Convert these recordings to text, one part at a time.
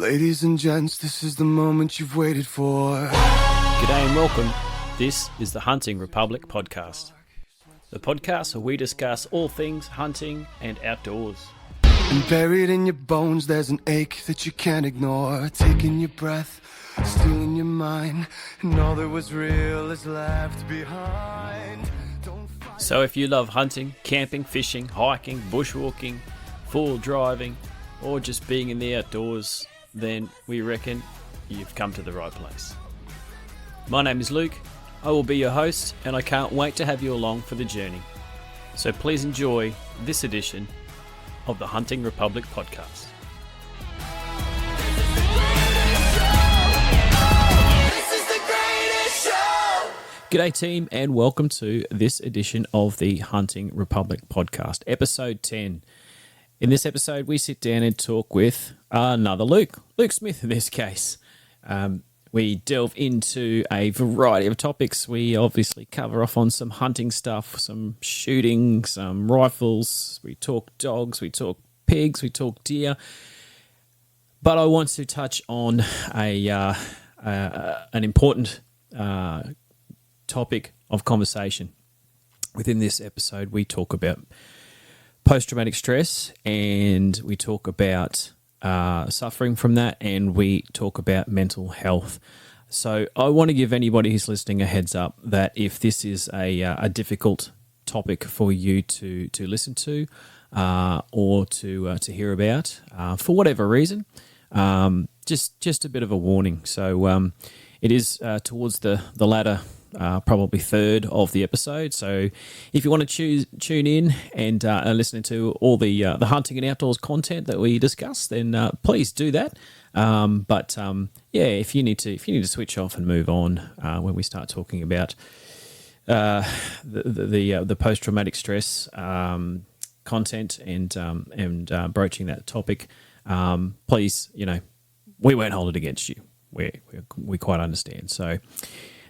Ladies and gents, this is the moment you've waited for. G'day and welcome. This is the Hunting Republic podcast. The podcast where we discuss all things hunting and outdoors. And buried in your bones, there's an ache that you can't ignore. Taking your breath, stealing your mind, and all that was real is left behind. So if you love hunting, camping, fishing, hiking, bushwalking, full driving, or just being in the outdoors, then we reckon you've come to the right place. My name is Luke, I will be your host, and I can't wait to have you along for the journey. So please enjoy this edition of the Hunting Republic podcast. G'day team, and welcome to this edition of the Hunting Republic podcast, episode 10. In this episode, we sit down and talk with another Luke Smith in this case. We delve into a variety of topics. We obviously cover off on some hunting stuff, some shooting, some rifles. We talk dogs, we talk pigs, we talk deer. But I want to touch on an important topic of conversation. Within this episode, we talk about post-traumatic stress, and we talk about suffering from that, and we talk about mental health. So I want to give anybody who's listening a heads up that if this is a difficult topic for you to listen to or to hear about for whatever reason, just a bit of a warning. So it is towards the latter probably third of the episode. So if you want to tune in and listen to all the hunting and outdoors content that we discuss, then please do that. But if you need to switch off and move on when we start talking about the post traumatic stress content and broaching that topic, please, we won't hold it against you. We quite understand. So.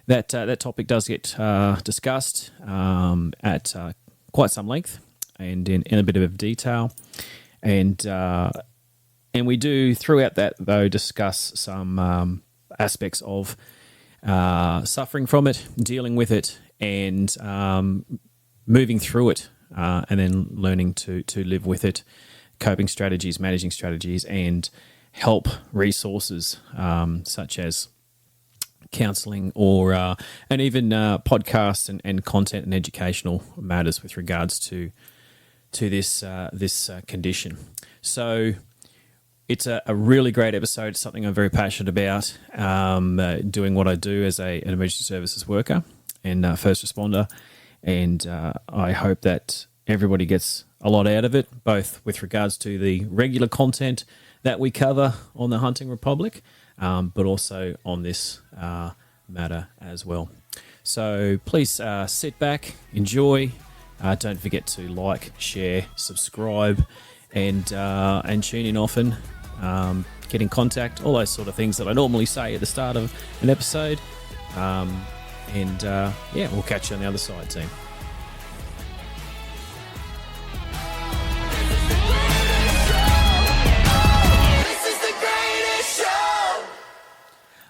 That topic does get discussed at quite some length and in a bit of detail, and we do throughout that though discuss some aspects of suffering from it, dealing with it, and moving through it, and then learning to live with it, coping strategies, managing strategies, and help resources such as counselling or and even podcasts and content and educational matters with regards to this condition. So it's a really great episode. It's something I'm very passionate about, doing what I do as an emergency services worker and first responder, and I hope that everybody gets a lot out of it, both with regards to the regular content that we cover on the Hunting Republic, but also on this matter as well. So please sit back, enjoy. Don't forget to like, share, subscribe, and tune in often. Get in contact, all those sort of things that I normally say at the start of an episode. We'll catch you on the other side, team.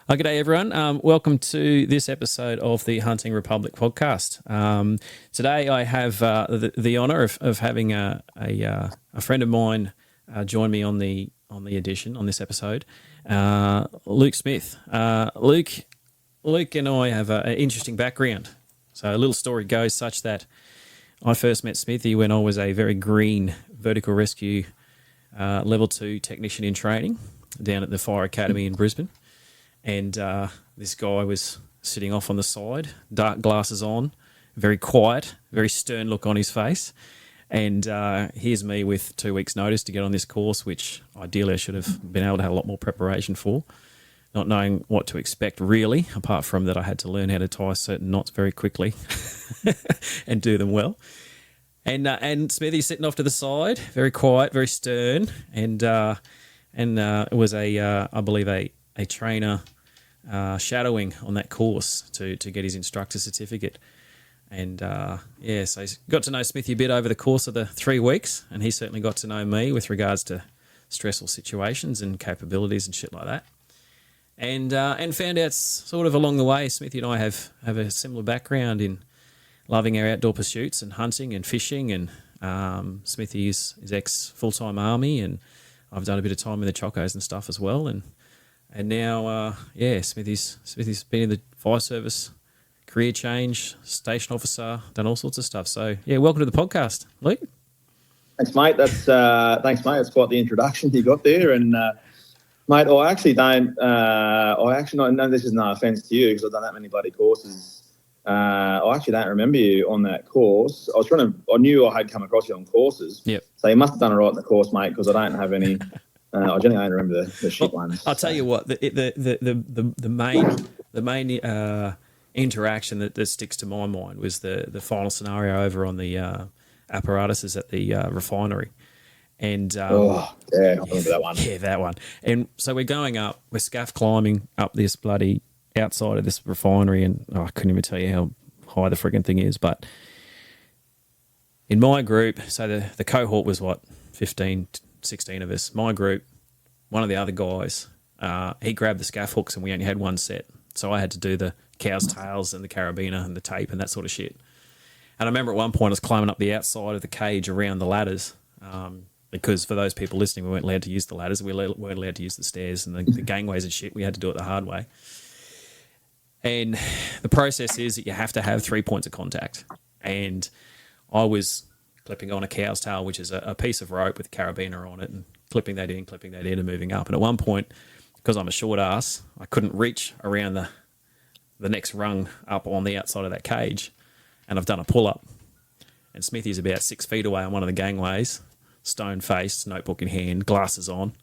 Good day, everyone. Welcome to this episode of the Hunting Republic podcast. Today, I have the honour of having a friend of mine join me on the edition on this episode, Luke Smith. Luke and I have an interesting background. So a little story goes such that I first met Smithy when I was a very green vertical rescue level 2 technician in training down at the Fire Academy in Brisbane. And this guy was sitting off on the side, dark glasses on, very quiet, very stern look on his face. And here's me with 2 weeks' notice to get on this course, which ideally I should have been able to have a lot more preparation for, not knowing what to expect really, apart from that I had to learn how to tie certain knots very quickly and do them well. And Smithy's sitting off to the side, very quiet, very stern, and it was I believe a trainer shadowing on that course to get his instructor certificate. And so he's got to know Smithy a bit over the course of the 3 weeks, and he certainly got to know me with regards to stressful situations and capabilities and shit like that. And found out sort of along the way, Smithy and I have a similar background in loving our outdoor pursuits and hunting and fishing. And Smithy is ex full-time army, and I've done a bit of time in the chocos and stuff as well. And now, Smithy's been in the fire service, career change, station officer, done all sorts of stuff. So yeah, welcome to the podcast, Luke. Thanks, mate. That's That's quite the introduction you got there. And mate, I actually don't. No, this is no offence to you because I've done that many bloody courses. I actually don't remember you on that course. I knew I had come across you on courses. Yep. So you must have done it right in the course, mate, because I don't have any. I generally don't remember the shit ones. I'll tell you what. The main interaction that sticks to my mind was the final scenario over on the apparatuses at the refinery. And I remember that one. Yeah, that one. And so we're scaff climbing up this bloody outside of this refinery, and I couldn't even tell you how high the frigging thing is. But in my group, so the cohort was 15, 16 of us. My group, one of the other guys, he grabbed the scaff hooks, and we only had one set. So I had to do the cow's tails and the carabiner and the tape and that sort of shit. And I remember at one point I was climbing up the outside of the cage around the ladders, because for those people listening, we weren't allowed to use the ladders. We weren't allowed to use the stairs and the gangways and shit. We had to do it the hard way. And the process is that you have to have 3 points of contact. And I was clipping on a cow's tail, which is a piece of rope with a carabiner on it, and clipping that in and moving up. And at one point, because I'm a short ass, I couldn't reach around the next rung up on the outside of that cage. And I've done a pull-up. And Smithy's about 6 feet away on one of the gangways, stone-faced, notebook in hand, glasses on.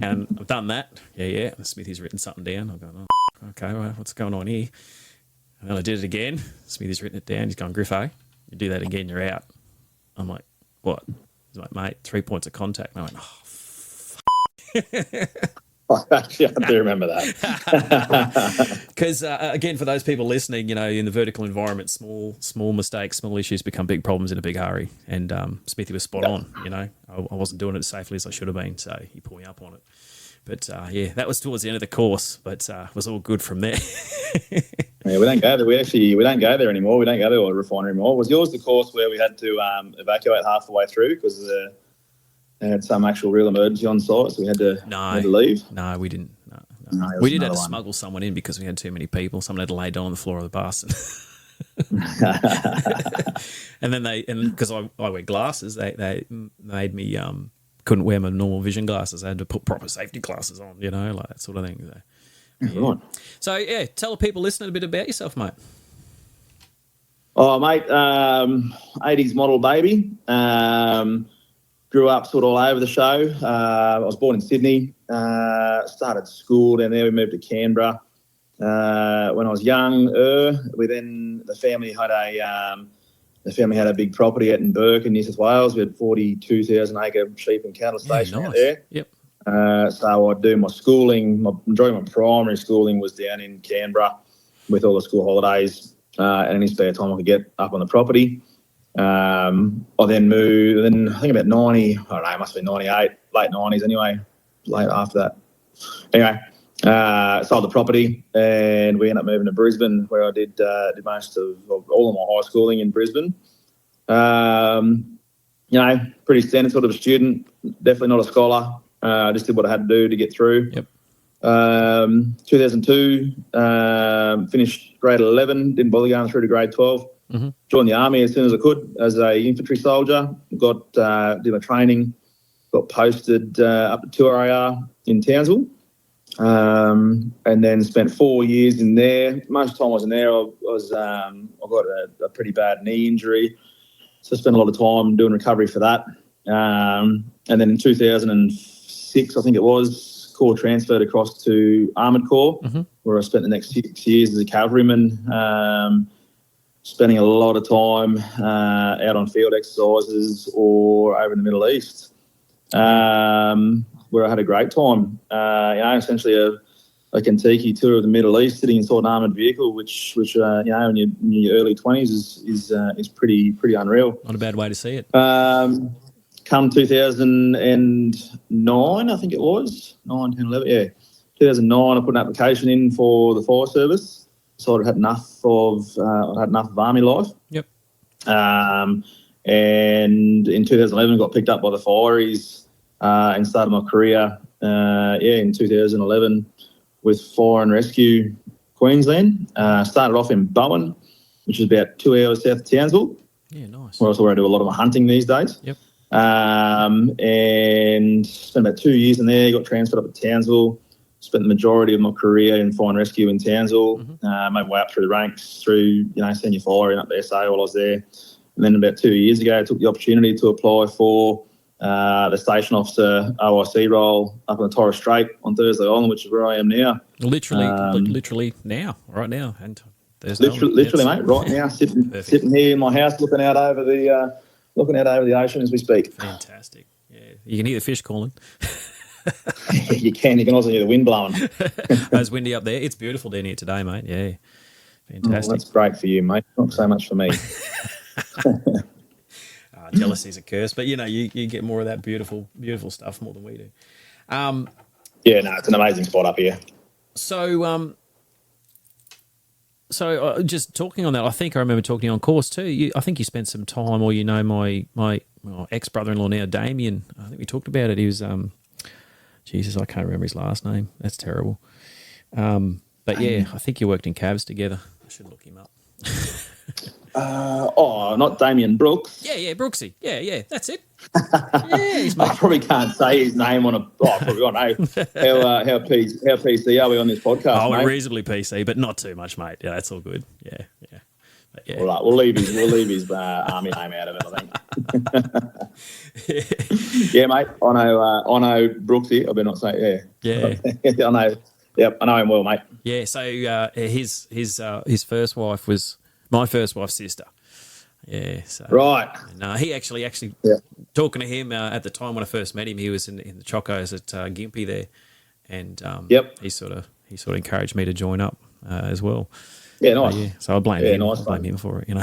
And I've done that. Yeah. And Smithy's written something down. I'm going, oh, okay, well, what's going on here? And then I did it again. Smithy's written it down. He's gone, Griffo, you do that again, you're out. I'm like, what? He's like, mate, 3 points of contact. And I went, oh, fuck. Actually, I do remember that. Because, again, for those people listening, in the vertical environment, small mistakes, small issues become big problems in a big hurry. And Smithy was spot on, I wasn't doing it as safely as I should have been, so he pulled me up on it. But, that was towards the end of the course, but it was all good from there. Yeah, we don't go there. We don't go there anymore. We don't go to the refinery anymore. Was yours the course where we had to evacuate half the way through because they had some actual real emergency on site, so we had to leave? No, we didn't. No. We did have to smuggle someone in because we had too many people. Someone had to lay down on the floor of the bus. And then because I wear glasses, they made me couldn't wear my normal vision glasses. I had to put proper safety glasses on, like that sort of thing. So, yeah. Right. So, tell the people listening a bit about yourself, mate. Oh, mate, 80s model baby. Grew up sort of all over the show. I was born in Sydney. Started school down there. We moved to Canberra when I was young. The family had a big property out in Burke in New South Wales. We had 42,000 acre sheep and cattle station out there. Yep. So I'd do my schooling. Majority of my primary schooling was down in Canberra with all the school holidays and any spare time I could get up on the property. I then moved, I think about 90, I don't know, it must be 98, late 90s anyway, late after that. Anyway, sold the property and we ended up moving to Brisbane where I did most of all of my high schooling in Brisbane. Pretty standard sort of a student, definitely not a scholar. Just did what I had to do to get through. Yep. 2002, finished grade 11, didn't bother going through to grade 12. Mm-hmm. Joined the army as soon as I could as a infantry soldier. Did my training, got posted up to 2RAR in Townsville, and then spent 4 years in there. Most of the time I was in there, I got a pretty bad knee injury, so I spent a lot of time doing recovery for that. And then in 2006, I think it was, Corps transferred across to Armoured Corps, mm-hmm. where I spent the next 6 years as a cavalryman. Spending a lot of time out on field exercises or over in the Middle East, where I had a great time. Essentially a Kentucky tour of the Middle East, sitting inside an armoured vehicle, which in your early 20s is pretty unreal. Not a bad way to see it. come 2009, I think it was, 9, 10, 11, yeah. 2009, I put an application in for the fire service. So I'd had enough of army life. Yep. And in 2011, got picked up by the fireys and started my career, in 2011 with Fire and Rescue Queensland. Started off in Bowen, which is about 2 hours south of Townsville. Yeah, nice. Where I do a lot of my hunting these days. Yep. And spent about 2 years in there, got transferred up to Townsville. Spent the majority of my career in fire and rescue in Townsville. Made my way up through the ranks, through senior fire and up to SA while I was there. And then about 2 years ago, I took the opportunity to apply for the station officer OIC role up in the Torres Strait on Thursday Island, which is where I am now. Literally now, right now, and literally, mate, right now, sitting here in my house, looking out over the ocean as we speak. Fantastic. Yeah, you can hear the fish calling. You can also hear the wind blowing. It's windy up there. It's beautiful down here today, mate. Yeah, fantastic. That's great for you, mate. Not so much for me. Jealousy's a curse, but you get more of that beautiful stuff more than we do. It's an amazing spot up here. So just talking on that, I think I remember talking on course too. I think you spent some time, or my ex-brother-in-law now, Damien. I think we talked about it. He was Jesus, I can't remember his last name. That's terrible. But yeah, I think you worked in Cavs together. I should look him up. Not Damien Brooks. Yeah, Brooksy. Yeah, that's it. Yeah, he's I probably can't say his name on a. I probably don't know how PC are we on this podcast? Oh, mate? We're reasonably PC, but not too much, mate. Yeah, that's all good. Yeah. But yeah. All right, we'll leave his army name out of it, I think. Yeah, mate. I know Brooksy. I better not say. Yeah. I know. Yep, I know him well, mate. Yeah. So his first wife was my first wife's sister. Yeah. So, right. And, he actually talking to him at the time when I first met him, he was in the Chocos at Gympie there, and he sort of encouraged me to join up as well. Yeah, nice. So I blame him. Nice, I blame him for it.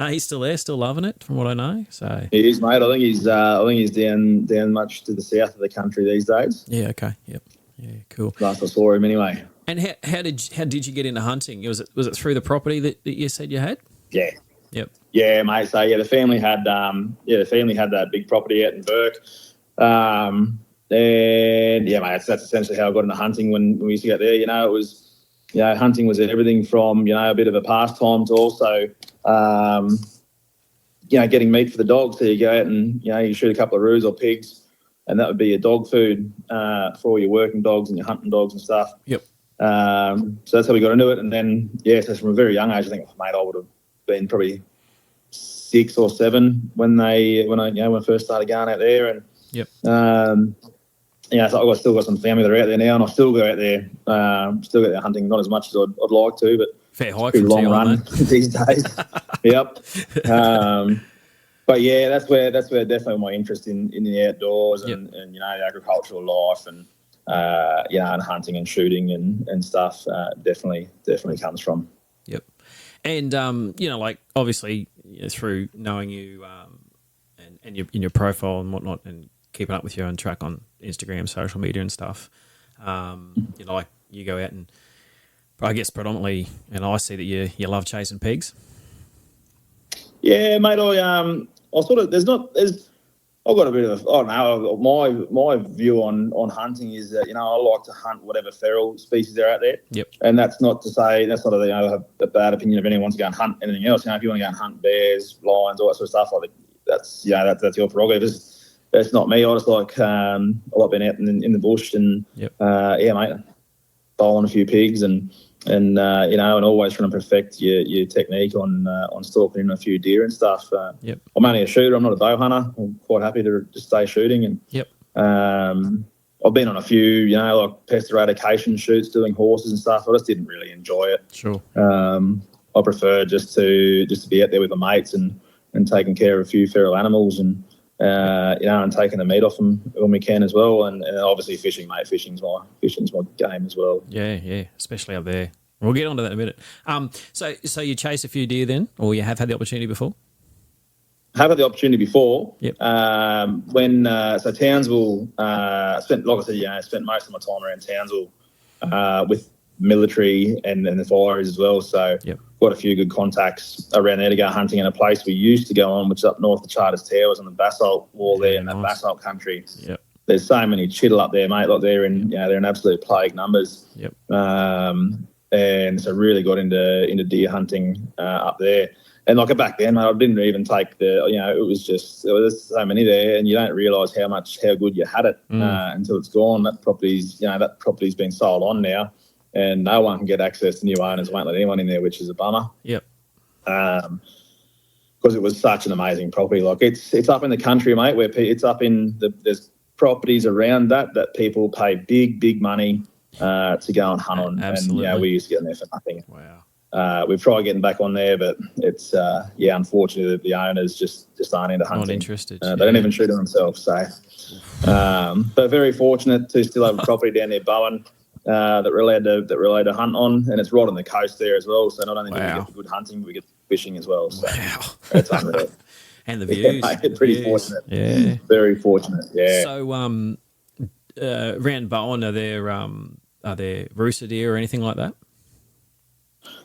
He's still there, still loving it, from what I know. So he is, mate. I think he's down much to the south of the country these days. Yeah. Okay. Yep. Yeah. Cool. Last I saw him, anyway. And how did you get into hunting? Was it through the property that you said you had? Yeah. Yep. Yeah, mate. So the family had that big property out in Burke. And yeah, mate, that's essentially how I got into hunting when we used to get there. It was, hunting was everything from, a bit of a pastime to also, getting meat for the dogs. So you go out and, you shoot a couple of roos or pigs, and that would be your dog food for all your working dogs and your hunting dogs and stuff. Yep. So that's how we got into it. And then, so from a very young age, I think, mate, I would have been probably 6 or 7 when I first started going out there. And yep. So I've still got some family that are out there now, and I still go out there, hunting, not as much as I'd like to, but fair hike pretty from long run these days. Yep. But yeah, that's where definitely my interest in the outdoors and the agricultural life and and hunting and shooting and stuff definitely comes from. Yep. And obviously through knowing you and your profile and whatnot, and keeping up with you on track on Instagram, social media and stuff, you go out and I guess predominantly, and I see that you love chasing pigs. Yeah, mate. I've got a bit of, I don't know, my view on hunting is that, I like to hunt whatever feral species are out there. Yep. And that's not to say, that's not a bad opinion of anyone wants to go and hunt anything else. If you want to go and hunt bears, lions, all that sort of stuff, I think that's your prerogative. It's not me. I just like being out in the bush and, mate, bowling a few pigs and always trying to perfect your technique on stalking in a few deer and stuff. Yep. I'm only a shooter. I'm not a bow hunter. I'm quite happy to just stay shooting. And I've been on a few, like pest eradication shoots, doing horses and stuff. I just didn't really enjoy it. Sure. I prefer just to be out there with my mates and taking care of a few feral animals and taking the meat off them when we can as well. And obviously fishing, mate. Fishing's my game as well. Yeah, especially up there. We'll get onto that in a minute. So you chase a few deer then, or you have had the opportunity before? have had the opportunity before. Yep. When so Townsville, spent like I said, spent most of my time around Townsville with military and the fireys as well. So got a few good contacts around there to go hunting in a place we used to go on, which is up north of Charters Towers on the basalt wall there in that basalt country. Yep. There's so many chittle up there, mate. Like they're in absolute plague numbers. Yep. And so really got into deer hunting up there. And like back then, mate, I didn't even take there was so many there, and you don't realise how good you had it until it's gone. That property's been sold on now, and no one can get access to new owners. Won't let anyone in there, which is a bummer. Yep. Because it was such an amazing property. Like it's up in the country, mate. Where it's up in there's properties around that people pay big money to go and hunt on. Absolutely. And we used to get in there for nothing. Wow. We've tried getting back on there, but it's unfortunately the owners just aren't into hunting. Not interested. They don't even shoot it themselves. So, but very fortunate to still have a property down there, Bowen, that we're allowed to hunt on, and it's right on the coast there as well. So not only do we get the good hunting, but we get fishing as well. So it's unreal. And the views. Pretty fortunate. Yeah. Very fortunate. Yeah. So around Bowen, are there rooster deer or anything like that?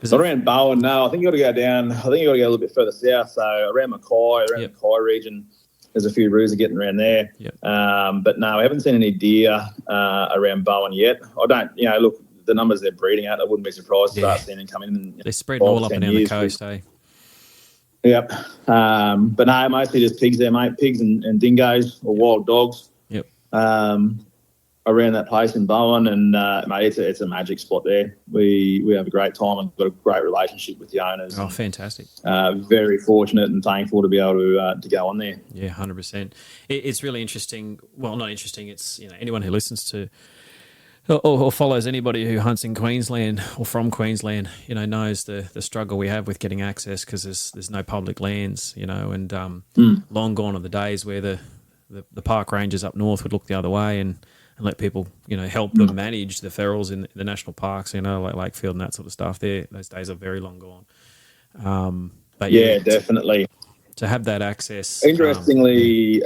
So around Bowen, no. I think you got to go down. I think you got to go a little bit further south. So around Mackay, the Mackay region, there's a few roos getting around there. Yep. But no, we haven't seen any deer around Bowen yet. I don't. Look, the numbers they're breeding at, I wouldn't be surprised to start seeing them come in. They're spreading all up and down the coast, eh? Yep. But no, mostly just pigs there, mate. Pigs and dingoes or wild dogs. Yep. Around that place in Bowen, and mate, it's a magic spot there. We have a great time and got a great relationship with the owners. Oh, fantastic! Very fortunate and thankful to be able to go on there. Yeah, 100%. It's really interesting. Well, not interesting. It's anyone who listens to or follows anybody who hunts in Queensland or from Queensland, knows the struggle we have with getting access because there's no public lands, and long gone are the days where the park rangers up north would look the other way and let people, help them manage the ferals in the national parks, like Lakefield and that sort of stuff. Those days are very long gone. But definitely. To have that access. Interestingly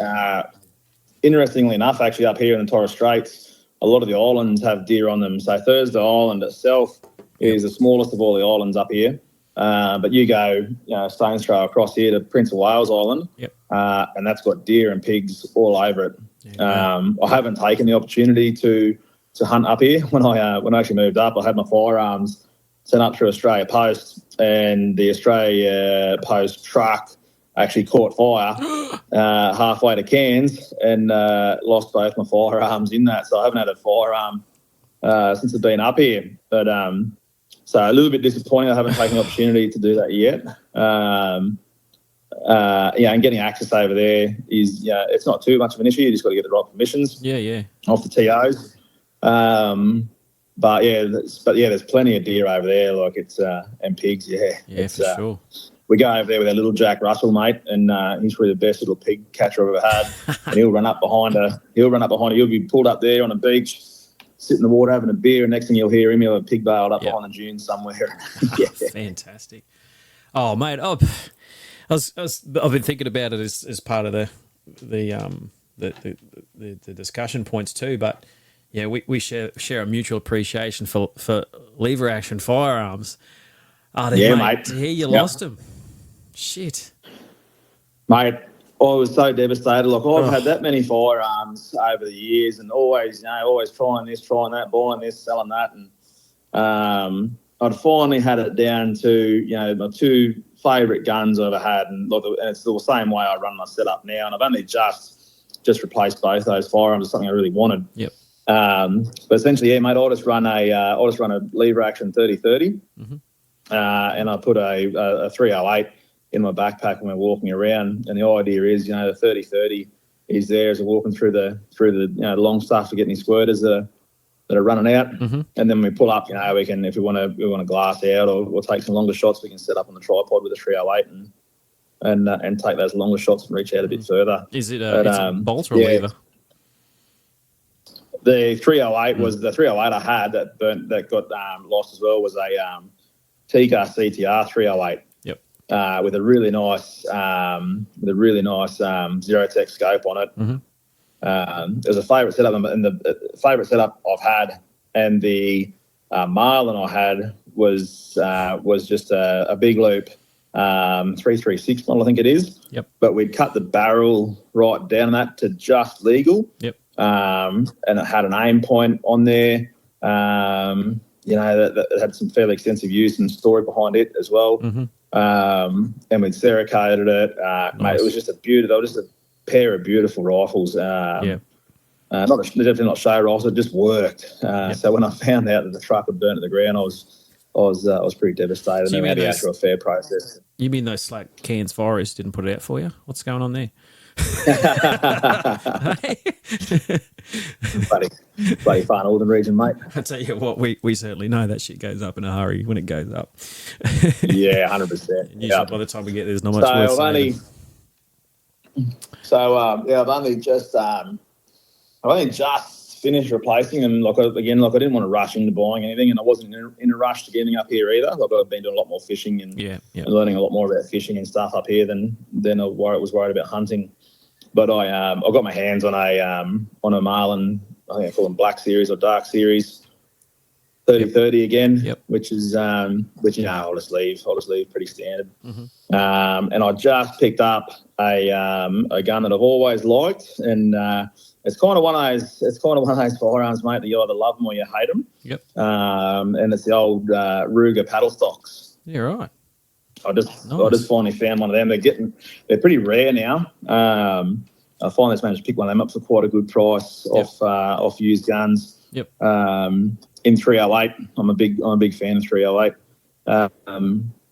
enough, actually up here in the Torres Straits, a lot of the islands have deer on them. So Thursday Island itself is the smallest of all the islands up here. But you go, stone's throw across here to Prince of Wales Island, and that's got deer and pigs all over it. I haven't taken the opportunity to hunt up here. When I actually moved up, I had my firearms sent up through Australia Post, and the Australia Post truck actually caught fire halfway to Cairns and lost both my firearms in that. So I haven't had a firearm since I've been up here. But so a little bit disappointing I haven't taken the opportunity to do that yet. And getting access over there is, it's not too much of an issue. You just got to get the right permissions. Off the TOs. But there's plenty of deer over there. Like it's and pigs. For sure. We go over there with our little Jack Russell, mate, and he's probably the best little pig catcher I've ever had. And he'll run up behind her. He'll be pulled up there on a beach, sit in the water having a beer, and next thing you'll hear him, he'll have a pig bailed up behind the dunes somewhere. Fantastic. Oh, mate, I've been thinking about it as part of the discussion points too. But we share a mutual appreciation for lever action firearms. Oh, mate. To hear you lost them. Shit, mate. I was so devastated. Like I've had that many firearms over the years, and always trying this, trying that, buying this, selling that, and I'd finally had it down to my two favourite guns I've ever had, and it's the same way I run my setup now. And I've only just replaced both those firearms with something I really wanted. Yep. But essentially, mate, I just run a lever action 30-30, and I put a 308 in my backpack when we're walking around. And the idea is, the 30-30 is there as we're walking through the long stuff to get any squirters that are running out, and then we pull up. We can, if we want to glass out or we'll take some longer shots, we can set up on the tripod with a 308 and take those longer shots and reach out a bit further. Is it a bolt or a lever? The 308 was the 308 I had that got lost as well. Was a Tika CTR 308. Yep. with a really nice Zero-Tech scope on it. Mm-hmm. It was a favourite setup, and the favourite setup I've had, and the Marlin I had was just a big loop 336 model, I think it is. Yep. But we'd cut the barrel right down that to just legal. Yep. And it had an aim point on there. That had some fairly extensive use and story behind it as well. Mm-hmm. And we'd Cerakoted it. Nice. Mate, it was just a pair of beautiful rifles. Definitely not show rifles. It just worked. So when I found out that the truck had burnt to the ground, I was pretty devastated. So and then we had to go through a fair process. You mean those slack cans Forest didn't put it out for you? What's going on there? bloody far northern region, mate. I tell you what, we certainly know that shit goes up in a hurry when it goes up. Yeah, 100%. Usually by the time we get there's not much worth saying. I've only just finished replacing them. I didn't want to rush into buying anything, and I wasn't in a rush to get anything up here either. I've been doing a lot more fishing and learning a lot more about fishing and stuff up here than I was worried about hunting. But I got my hands on a Marlin, I think I call them Black Series or Dark Series, 30-30 again, which I'll just leave pretty standard. Mm-hmm. And I just picked up a gun that I've always liked, and it's kind of one of those firearms, mate, that you either love them or you hate them. Yep. And it's the old Ruger paddle stocks. Yeah, right. I just finally found one of them. They're pretty rare now. I finally just managed to pick one of them up for quite a good price off used guns. Yep. In 308, I'm a big fan of 308.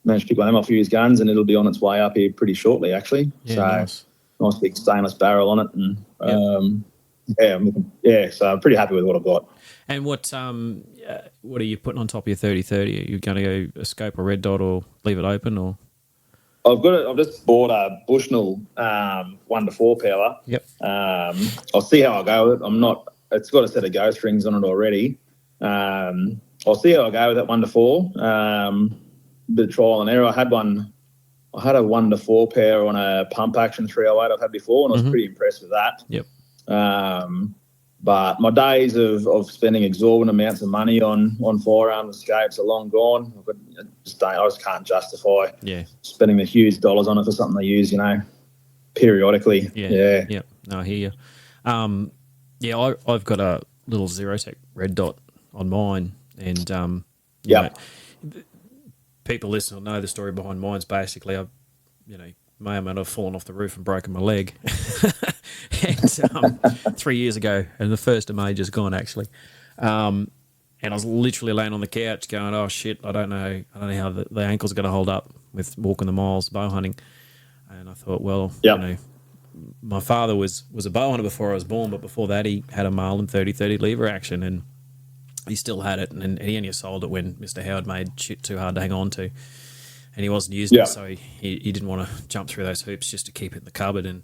Managed to pick one of them off used guns, and it'll be on its way up here pretty shortly, actually. Yeah, so nice big stainless barrel on it, and so I'm pretty happy with what I've got. And what are you putting on top of your 30-30? Are you going to go a scope or red dot or leave it open, or? I've just bought a Bushnell 1-4 power. Yep. I'll see how I go with it. It's got a set of ghost rings on it already. I'll see how I go with that 1-4. Bit of trial and error. I had a 1-4 pair on a pump action 308 I've had before, and I was pretty impressed with that. Yep. But my days of spending exorbitant amounts of money on firearms and scapes are long gone. I just can't justify spending the huge dollars on it for something I use, periodically. Yeah. No, I hear you. I've got a little Zero-Tech red dot on mine, and you know, people listening will know the story behind mine's basically I may or may not have fallen off the roof and broken my leg. And 3 years ago, and the 1st of May just gone actually. And I was literally laying on the couch going, oh shit, I don't know how the ankle's going to hold up with walking the miles bow hunting. And I thought, well, my father was a bow hunter before I was born, but before that he had a Marlin 30-30 lever action, and he still had it, and he only sold it when Mr. Howard made shit too hard to hang on to, and he wasn't using it, so he didn't want to jump through those hoops just to keep it in the cupboard. And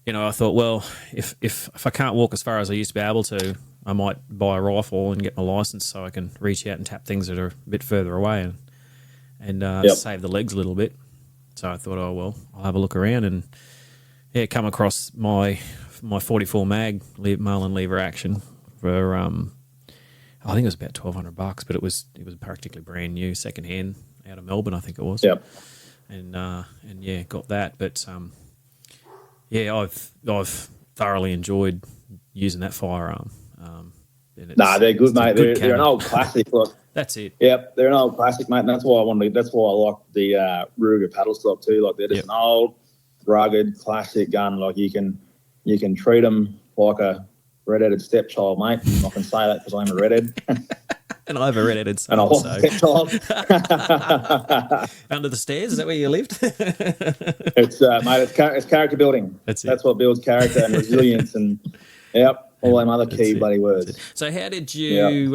I thought, well, if I can't walk as far as I used to be able to, I might buy a rifle and get my license so I can reach out and tap things that are a bit further away and save the legs a little bit. So I thought, oh well, I'll have a look around, and come across my 44 mag Marlin lever action for I think it was about $1,200, but it was practically brand new, second hand out of Melbourne, I think it was. Yep. And got that. But I've thoroughly enjoyed using that firearm. They're good, mate. They're an old classic. Like, that's it. Yep, they're an old classic, mate. And that's why I like the Ruger paddle stock too. Like they're just an old, rugged, classic gun. Like you can treat them like a red-headed stepchild, mate. I can say that because I'm a redhead. And I have a red-headed son. And I stepchild. Under the stairs? Is that where you lived? It's mate. It's character building. That's what builds character and resilience, and all them other key bloody words. So, how did you?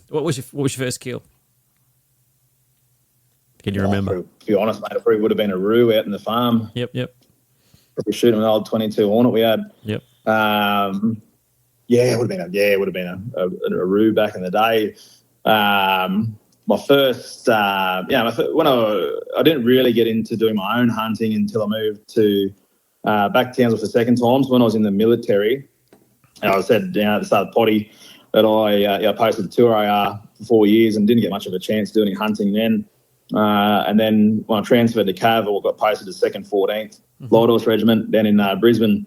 What was your first kill? Can you remember? To be honest, mate, it probably would have been a roo out in the farm. Yep. Probably shooting an old 22 Hornet we had. Yep. It would have been a roo back in the day. My my first, when I didn't really get into doing my own hunting until I moved to back to Townsville for the second time. So when I was in the military, and I said, at the start of the potty that I posted to 2RAR for 4 years and didn't get much of a chance to do any hunting then. And then when I transferred to Cav, I got posted to 2nd 14th Light Horse Regiment down in Brisbane,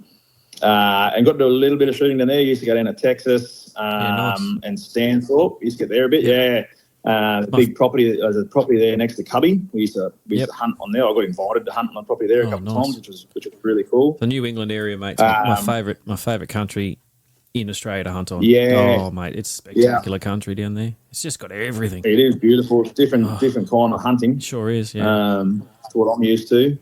and got to do a little bit of shooting down there. Used to go down to Texas nice. and Stanthorpe. Used to get there a bit, big property. There's a property there next to Cubby. We used to hunt on there. I got invited to hunt on the property there a couple of times, which was really cool. The New England area, mate, my favourite country in Australia to hunt on. Yeah. Oh, mate, it's spectacular country down there. It's just got everything. It is beautiful. It's different kind of hunting. It sure is, to what I'm used to.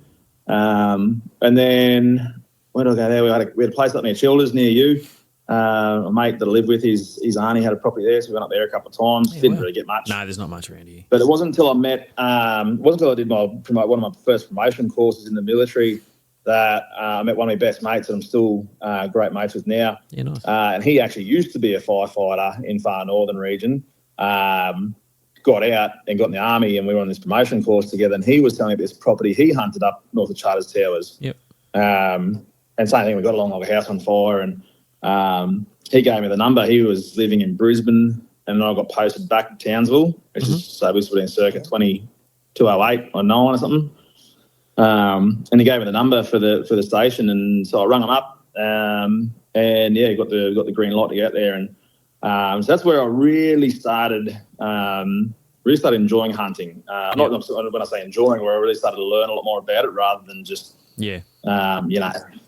And then where did I go there? We had a place up near Childers, near you. A mate that I live with, his auntie had a property there, so we went up there a couple of times. Didn't really get much. No, there's not much around here. But it wasn't until I met, one of my first promotion courses in the military that I met one of my best mates that I'm still great mates with now. Yeah, nice. And he actually used to be a firefighter in far northern region. Got out and got in the army, and we were on this promotion course together. And he was telling me about this property he hunted up north of Charters Towers. Yep. And same thing, we got along like a house on fire. And he gave me the number. He was living in Brisbane, and then I got posted back to Townsville, which is so this would have been circa 2208 or 9 or something. And he gave me the number for the station, and so I rung him up, and got the green light to get out there, and so that's where I really started enjoying hunting. Not when I say enjoying, where I really started to learn a lot more about it rather than just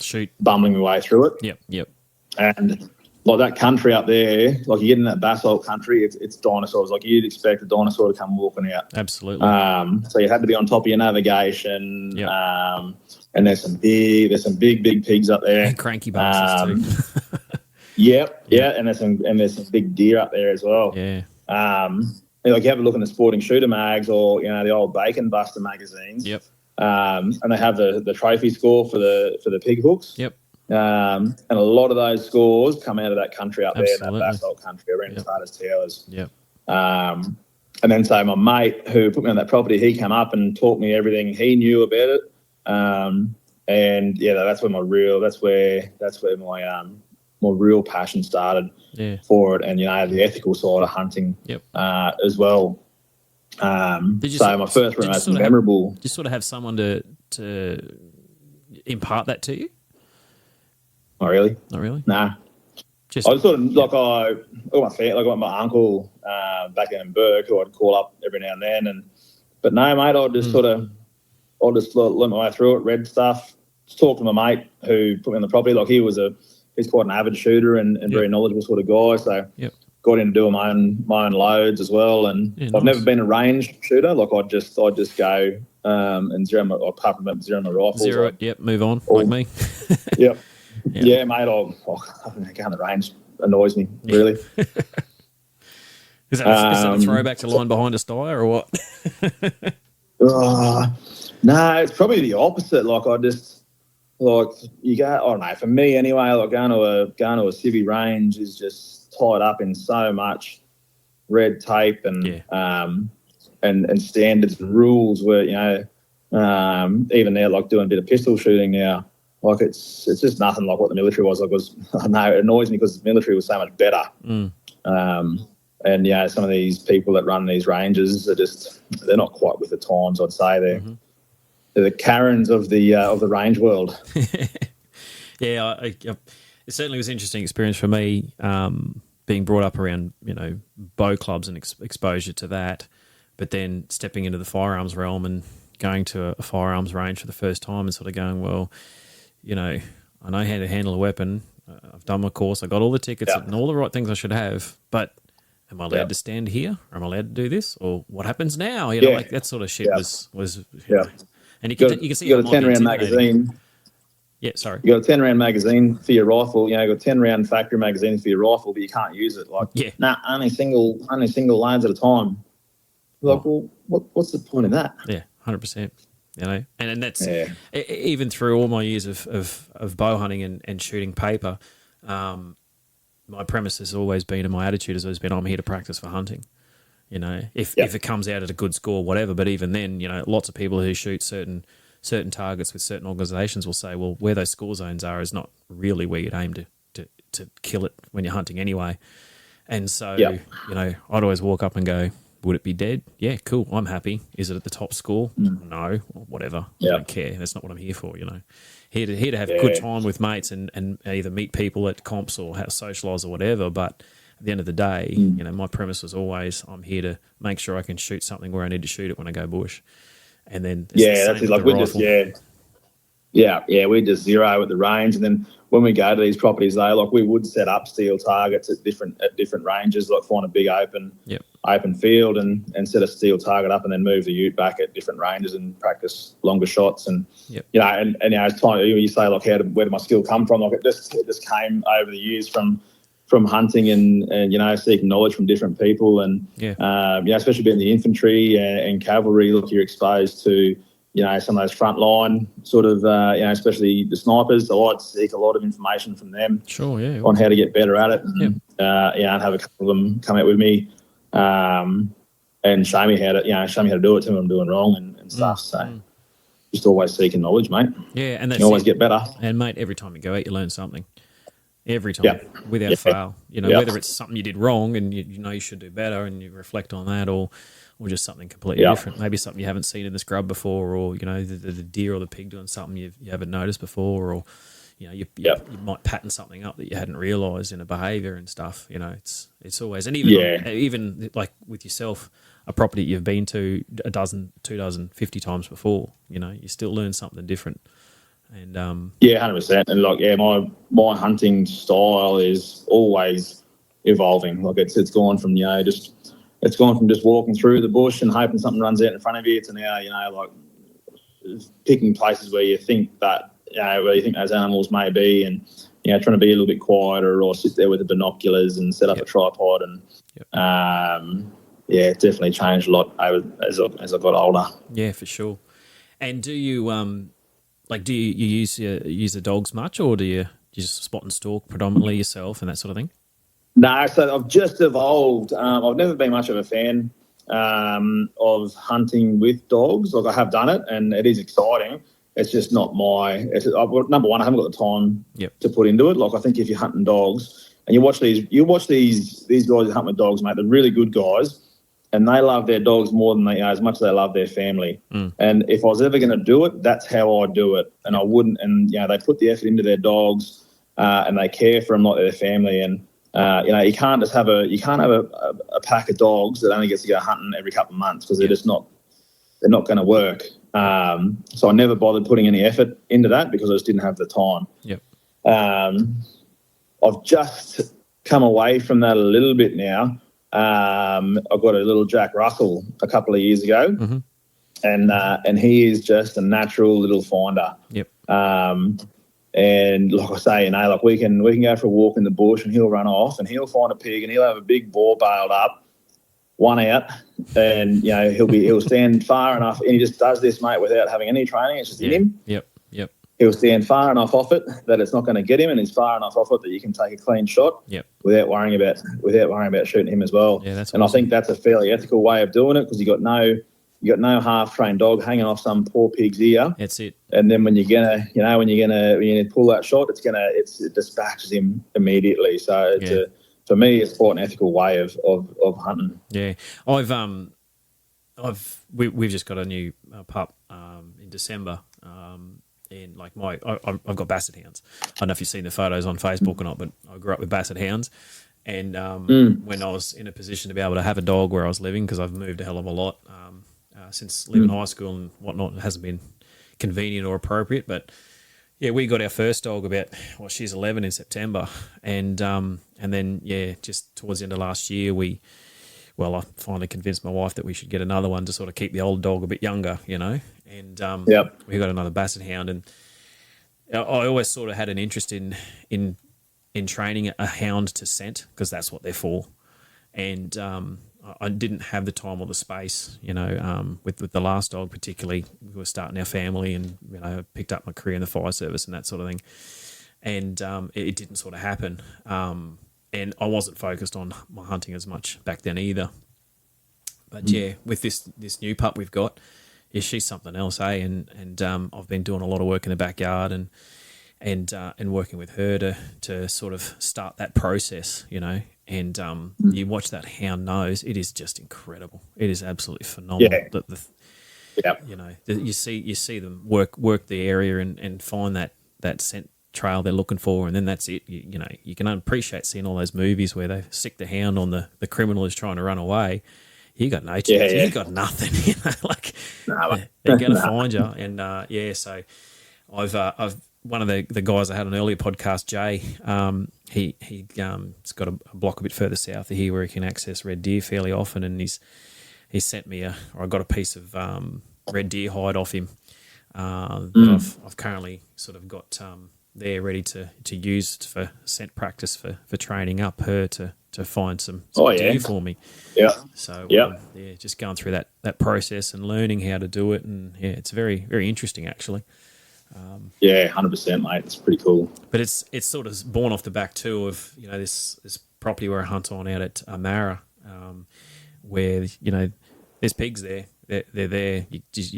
shoot, bumbling my way through it. Yep. And like that country up there, like you get in that basalt country, it's dinosaurs. Like you'd expect a dinosaur to come walking out. Absolutely. So you had to be on top of your navigation. Yep. And there's some big pigs up there. And cranky bastards too. Yep. And there's some big deer up there as well. Yeah. Like you have a look in the sporting shooter mags or the old Bacon Buster magazines. Yep. And they have the trophy score for the pig hooks. Yep. And a lot of those scores come out of that country up there, that basalt country around Charters Towers. Yep. And then so my mate who put me on that property, he came up and taught me everything he knew about it. And that's where my real passion started for it, and the ethical side of hunting as well. My first one was memorable. Did you sort of have someone to impart that to you? Not really. Nah. I was sort of got my uncle back in Burke, who I'd call up every now and then, but no, mate, I'll just learn my way through it, read stuff, just talk to my mate who put me on the property. Like he's quite an avid shooter and very knowledgeable sort of guy. So got into doing my own loads as well. And I've never been a range shooter. Like I'd just go and zero my rifles. Move on like me. Yep. Yeah, mate. Going the range annoys me really. Is that a throwback to line behind a stire or what? No, it's probably the opposite. Like I don't know. For me anyway, like going to a civvy range is just tied up in so much red tape and standards and rules. Where even there, like doing a bit of pistol shooting now, like it's just nothing like what the military was. Like it annoys me because the military was so much better. And some of these people that run these ranges they're not quite with the times. I'd say they're the Karens of the range world. It certainly was an interesting experience for me, being brought up around bow clubs and exposure to that, but then stepping into the firearms realm and going to a firearms range for the first time and sort of going, well, I know how to handle a weapon. I've done my course. I got all the tickets and all the right things I should have, but am I allowed to stand here? Or am I allowed to do this? Or what happens now? Like that sort of shit was and you can see you got a 10-round magazine. Yeah, sorry. You got a 10-round magazine for your rifle. You got 10-round factory magazines for your rifle, but you can't use it. Only single loads at a time. Like, well, what's the point of that? Yeah, 100%. And that's even through all my years of bow hunting and shooting paper. My premise has always been, and my attitude has always been, I'm here to practice for hunting. You know, if it comes out at a good score, whatever. But even then, you know, lots of people who shoot certain targets with certain organisations will say, well, where those score zones are is not really where you'd aim to kill it when you're hunting anyway. And so, you know, I'd always walk up and go, would it be dead? Yeah, cool. I'm happy. Is it at the top score? No, or whatever. I don't care. That's not what I'm here for, you know. Here to have a good time with mates and either meet people at comps or have socialise or whatever. But at the end of the day, you know, my premise was always I'm here to make sure I can shoot something where I need to shoot it when I go bush. And then that's it. Like we just we just zero at the range, and then when we go to these properties, though, like we would set up steel targets at different ranges, like find a big open field and set a steel target up, and then move the ute back at different ranges and practice longer shots. And you know, and you know, it's time you say like, where did my skill come from? Like it just came over the years from hunting and you know, seeking knowledge from different people, and you know, especially being in the infantry and cavalry, look, you're exposed to, you know, some of those front line sort of, you know, especially the snipers. I like to seek a lot of information from them on how to get better at it. And, and have a couple of them come out with me and show me how to do it, tell me what I'm doing wrong and stuff. So just always seeking knowledge, mate. Yeah, and that's you always get better. And, mate, every time you go out, you learn something. Every time, without fail. You know, whether it's something you did wrong and you know you should do better and you reflect on that, or just something completely different. Maybe something you haven't seen in the scrub before, or, you know, the deer or the pig doing something you haven't noticed before, or, you know, you might pattern something up that you hadn't realised in a behaviour and stuff. You know, it's always, and even like with yourself, a property you've been to 2 dozen, 50 times before, you know, you still learn something different. And 100%. And like, my hunting style is always evolving. Like it's gone from, you know, just walking through the bush and hoping something runs out in front of you to now, you know, like picking places where you think that, you know, where you think those animals may be, and, you know, trying to be a little bit quieter or sit there with the binoculars and set up a tripod. And it definitely changed a lot as I got older. Yeah, for sure. And do you use the dogs much, or do you just spot and stalk predominantly yourself and that sort of thing? No, so I've just evolved. I've never been much of a fan of hunting with dogs. Like I have done it, and it is exciting. It's just not my. Number one, I haven't got the time to put into it. Like I think if you're hunting dogs and you watch these guys that hunt with dogs, mate, they're really good guys, and they love their dogs more than as much as they love their family. And if I was ever going to do it, that's how I'd do it. And I wouldn't. And you know, they put the effort into their dogs, and they care for them like their family. And you know, you can't have a pack of dogs that only gets to go hunting every couple of months, because they're just not. They're not going to work. So I never bothered putting any effort into that because I just didn't have the time. I've just come away from that a little bit now. I got a little Jack Russell a couple of years ago, and he is just a natural little finder. And like I say, you know, like we can go for a walk in the bush and he'll run off and he'll find a pig and he'll have a big boar bailed up, one out, and you know he'll stand far enough, and he just does this, mate, without having any training. It's just in him. He'll stand far enough off it that it's not going to get him, and he's far enough off it that you can take a clean shot without worrying about shooting him as well. Yeah, that's and awesome. I think that's a fairly ethical way of doing it, because you got no half-trained dog hanging off some poor pig's ear. That's it. And then when you're gonna pull that shot, it dispatches him immediately. So for me, it's quite an ethical way of hunting. Yeah, we've just got a new pup in December, and like I've got basset hounds. I don't know if you've seen the photos on Facebook or not, but I grew up with basset hounds. And when I was in a position to be able to have a dog where I was living, because I've moved a hell of a lot since leaving high school and whatnot, it hasn't been convenient or appropriate. But yeah, we got our first dog she's 11 in September, and then just towards the end of last year, I finally convinced my wife that we should get another one to sort of keep the old dog a bit younger, you know. And we got another basset hound, and I always sort of had an interest in training a hound to scent, because that's what they're for. And I didn't have the time or the space, you know, with the last dog particularly. We were starting our family, and, you know, I picked up my career in the fire service and that sort of thing. And it didn't sort of happen. And I wasn't focused on my hunting as much back then either. But yeah, with this new pup we've got, yeah, she's something else, eh? And I've been doing a lot of work in the backyard and working with her to sort of start that process, you know. And you watch that hound nose; it is just incredible. It is absolutely phenomenal. Yeah. You know, you see them work the area and find that scent trail they're looking for, and then that's it. You know, you can appreciate seeing all those movies where they stick the hound on the criminal who's trying to run away. You got no chance. You got nothing. You know, like they're going to find you. And so I've one of the guys I had on an earlier podcast, Jay. He's got a block a bit further south of here where he can access red deer fairly often, and he sent me I got a piece of red deer hide off him that I've currently sort of got there ready to use for scent practice for training up her to find some deer for me. Yeah. So just going through that process and learning how to do it, and it's very, very interesting actually. 100%, mate. It's pretty cool. But it's sort of born off the back too of, you know, this property where I hunt on out at Mara, where, you know, there's pigs there. They're there.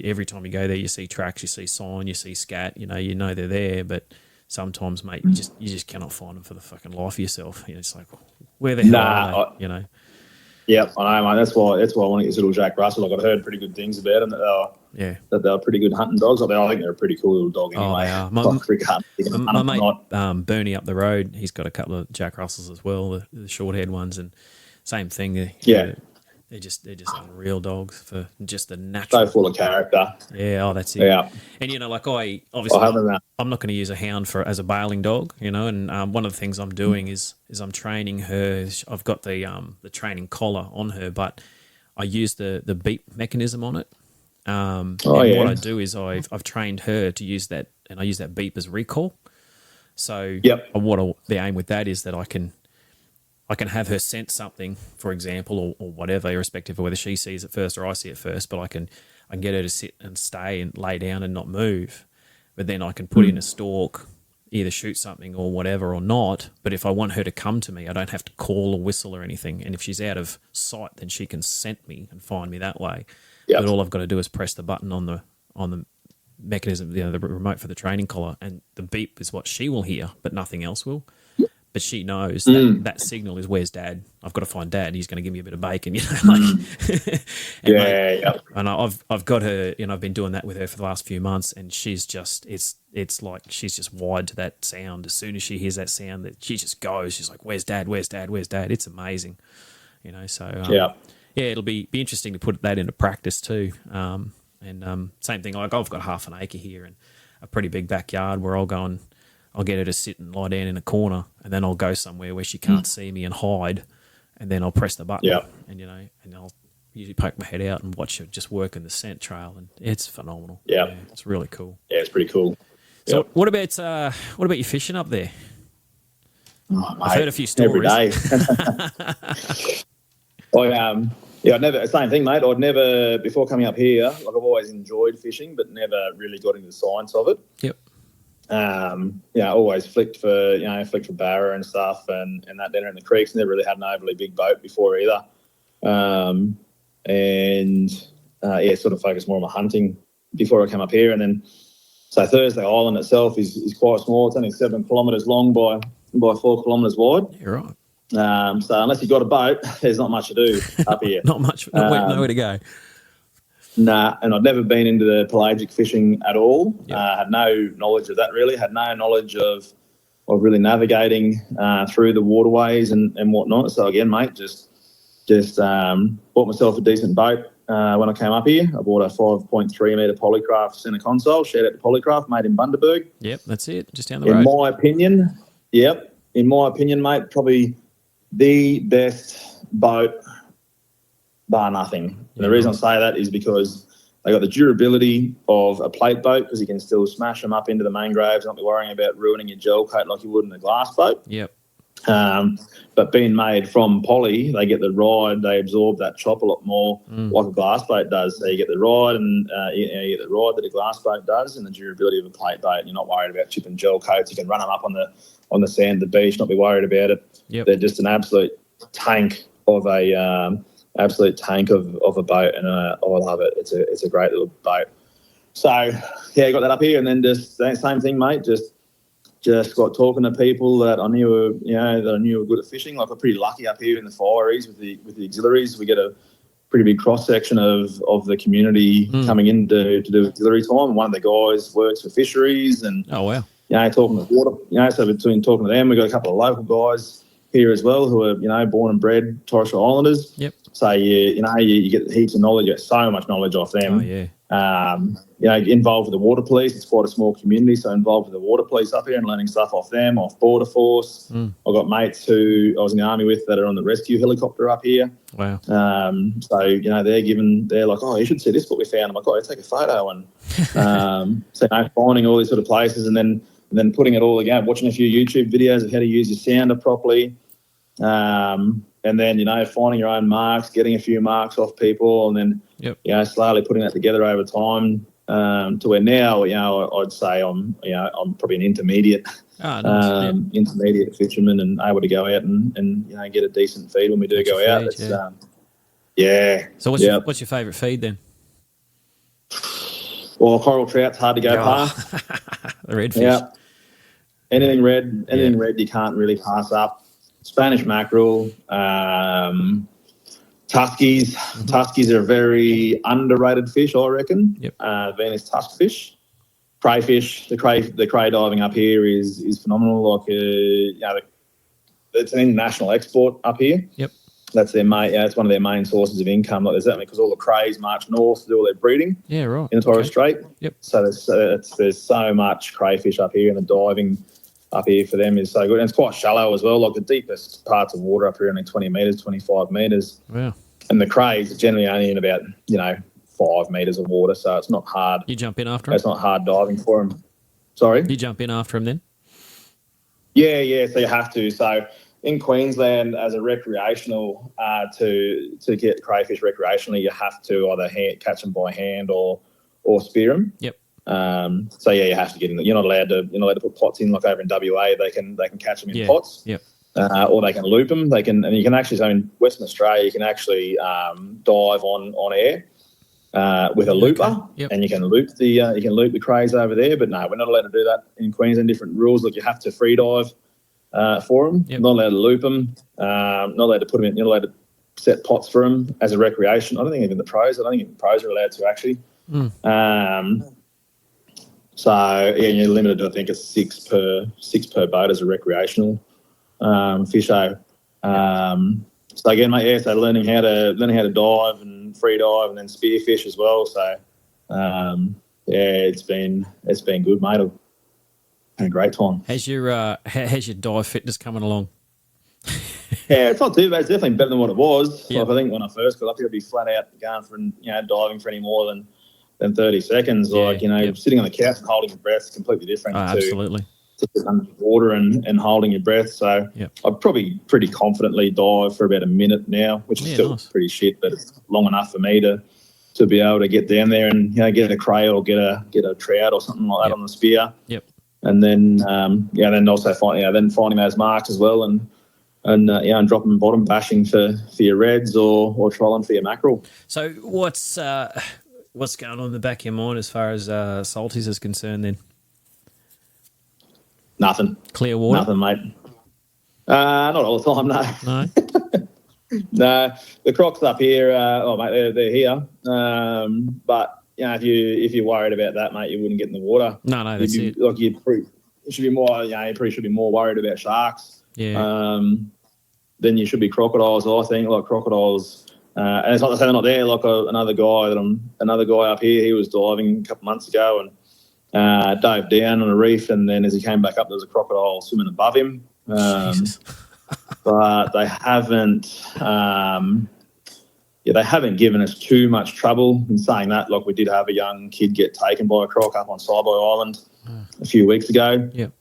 Every time you go there, you see tracks, you see sign, you see scat. You know they're there, but sometimes, mate, you just cannot find them for the fucking life of yourself. You know, it's like, where the hell are they? You know. Yeah, I know, mate. That's why I want to get this little Jack Russell. Like, I've heard pretty good things about them. That they're pretty good hunting dogs. I think they're a pretty cool little dog anyway. Oh, they are. My mate Bernie up the road, he's got a couple of Jack Russells as well, the short-haired ones, and same thing. They're just unreal dogs for just the natural. So full of character. Yeah, that's it. Yeah. And, you know, like I'm not going to use a hound as a bailing dog, you know, and one of the things I'm doing is I'm training her. I've got the training collar on her, but I use the beep mechanism on it. What I do is I've trained her to use that, and I use that beep as recall. So the aim with that is that I can have her sense something, for example, or whatever, irrespective of whether she sees it first or I see it first, but I can get her to sit and stay and lay down and not move. But then I can put in a stalk, either shoot something or whatever or not. But if I want her to come to me, I don't have to call or whistle or anything. And if she's out of sight, then she can scent me and find me that way. Yep. But all I've got to do is press the button on the mechanism, you know, the remote for the training collar, and the beep is what she will hear, but nothing else will. But she knows that signal is, where's Dad? I've got to find Dad. He's going to give me a bit of bacon, you know. And I've got her, you know, I've been doing that with her for the last few months, and she's just, it's like she's just wired to that sound. As soon as she hears that sound, that she just goes. She's like, where's Dad? Where's Dad? Where's Dad? It's amazing, you know. So it'll be interesting to put that into practice too. And same thing. Like, I've got half an acre here and a pretty big backyard where I'll get her to sit and lie down in a corner, and then I'll go somewhere where she can't see me and hide, and then I'll press the button, and, you know, and I'll usually poke my head out and watch her just work in the scent trail, and it's phenomenal. Yeah, it's really cool. Yeah, it's pretty cool. So what about your fishing up there? Oh, I've heard a few stories. Every day. I never, same thing, mate. I'd never, before coming up here, like, I've always enjoyed fishing, but never really got into the science of it. Yep. Always flicked for barra and stuff, and that down in the creeks. Never really had an overly big boat before either. Sort of focused more on my hunting before I came up here. And then, so Thursday Island itself is quite small. It's only 7 kilometres long by 4 kilometres wide. You're right. So unless you've got a boat, there's not much to do up here. Not much. Nowhere to go. Nah, and I'd never been into the pelagic fishing at all. Had no knowledge of that really. Had no knowledge of really navigating through the waterways and whatnot. So again, mate, just bought myself a decent boat when I came up here. I bought a 5.3 metre Polycraft centre console. Shout out to Polycraft, made in Bundaberg. Yep, that's it. Just down the road. In my opinion, mate, probably the best boat, bar nothing. And the reason I say that is because they got the durability of a plate boat, because you can still smash them up into the mangroves and not be worrying about ruining your gel coat like you would in a glass boat. Yep. But being made from poly, they get the ride, they absorb that chop a lot more like a glass boat does. So you get the ride and you get the ride that a glass boat does, and the durability of a plate boat. You're not worried about chipping gel coats. You can run them up on the sand of the beach, not be worried about it. Yep. They're just an absolute tank of a absolute tank of a boat, and I love it. It's a great little boat. So yeah, got that up here, and then just same thing, mate. Just got talking to people that I knew were good at fishing. Like, we're pretty lucky up here in the Fireys with the auxiliaries. We get a pretty big cross section of the community coming in to do auxiliary time. One of the guys works for fisheries, and oh wow, talking to water. So between talking to them, we got a couple of local guys here as well who are born and bred Torres Strait Islanders. Yep. So you get heaps of knowledge. You get so much knowledge off them. Oh yeah. Involved with the water police. It's quite a small community, so involved with the water police up here and learning stuff off them, off Border Force. I've got mates who I was in the army with that are on the rescue helicopter up here. Wow. So they're like, oh, you should see this book we found. I'm like, oh, take a photo, and so finding all these sort of places, and then putting it all together, watching a few YouTube videos of how to use your sounder properly. And then, finding your own marks, getting a few marks off people, and then, slowly putting that together over time, to where now, I'd say I'm probably an intermediate, intermediate fisherman, and able to go out and get a decent feed when we do go out. So what's your favourite feed then? Well, coral trout's hard to go past. The redfish. Yeah. Anything red you can't really pass up. Spanish mackerel, tuskies. Tuskies are a very underrated fish, I reckon. Yep. Venus tuskfish. Crayfish, the cray diving up here is phenomenal. Like, it's an international export up here. Yep. That's their main. It's one of their main sources of income. Like, there's that because all the crays march north to do all their breeding. Yeah, right. In the Torres Strait. Yep. So there's so much crayfish up here, and the diving up here for them is so good. And it's quite shallow as well. Like, the deepest parts of water up here are only 20 metres, 25 metres. Wow. And the crays are generally only in about 5 metres of water, so it's not hard. You jump in after them? It's not hard diving for them. Sorry? You jump in after them then? Yeah, so you have to. So in Queensland, as a recreational, to get crayfish recreationally, you have to either catch them by hand or spear them. Yep. So you have to get in. You're not allowed to put pots in like over in WA. They can catch them in pots. Yep. Or they can loop them. And you can actually. So in Western Australia, you can actually dive on air with a looper, and you can loop the crays over there. But no, we're not allowed to do that in Queensland. Different rules. Like, you have to free dive for them. Yep. Not allowed to loop them. Not allowed to put them in. You're not allowed to set pots for them as a recreation. I don't think even the pros are allowed to actually. So you're limited to, I think, it's six per boat as a recreational fisho. So again, mate, so learning how to dive and free dive and then spearfish as well. So it's been good, mate. It's been a great time. How's your dive fitness coming along? Yeah, it's not too bad. It's definitely better than what it was. Yep. Like, I think when I first got up here, I'd be flat out going for diving for any more than 30 seconds. Sitting on the couch and holding your breath is completely different. Absolutely. To sit under the water and holding your breath. So I'd probably pretty confidently dive for about a minute now, which is still pretty shit, but it's long enough for me to be able to get down there and get a cray or get a trout or something like that on the spear. Yep. And then then also finding those marks as well, and dropping bottom bashing for your reds or trolling for your mackerel. So what's going on in the back of your mind as far as salties is concerned then? Nothing. Clear water? Nothing, mate. Not all the time, no. No? No, the crocs up here, mate, they're here. But if you're worried about that, mate, you wouldn't get in the water. No, that's it. Like, you should be more. You probably should be more worried about sharks. Yeah. Then you should be crocodiles. I think, like, crocodiles. And it's not to say they're not there. Like, another guy up here, he was diving a couple of months ago and dove down on a reef, and then as he came back up, there was a crocodile swimming above him. Jesus. But they haven't given us too much trouble. In saying that, like, we did have a young kid get taken by a croc up on Saibai Island a few weeks ago. Yep.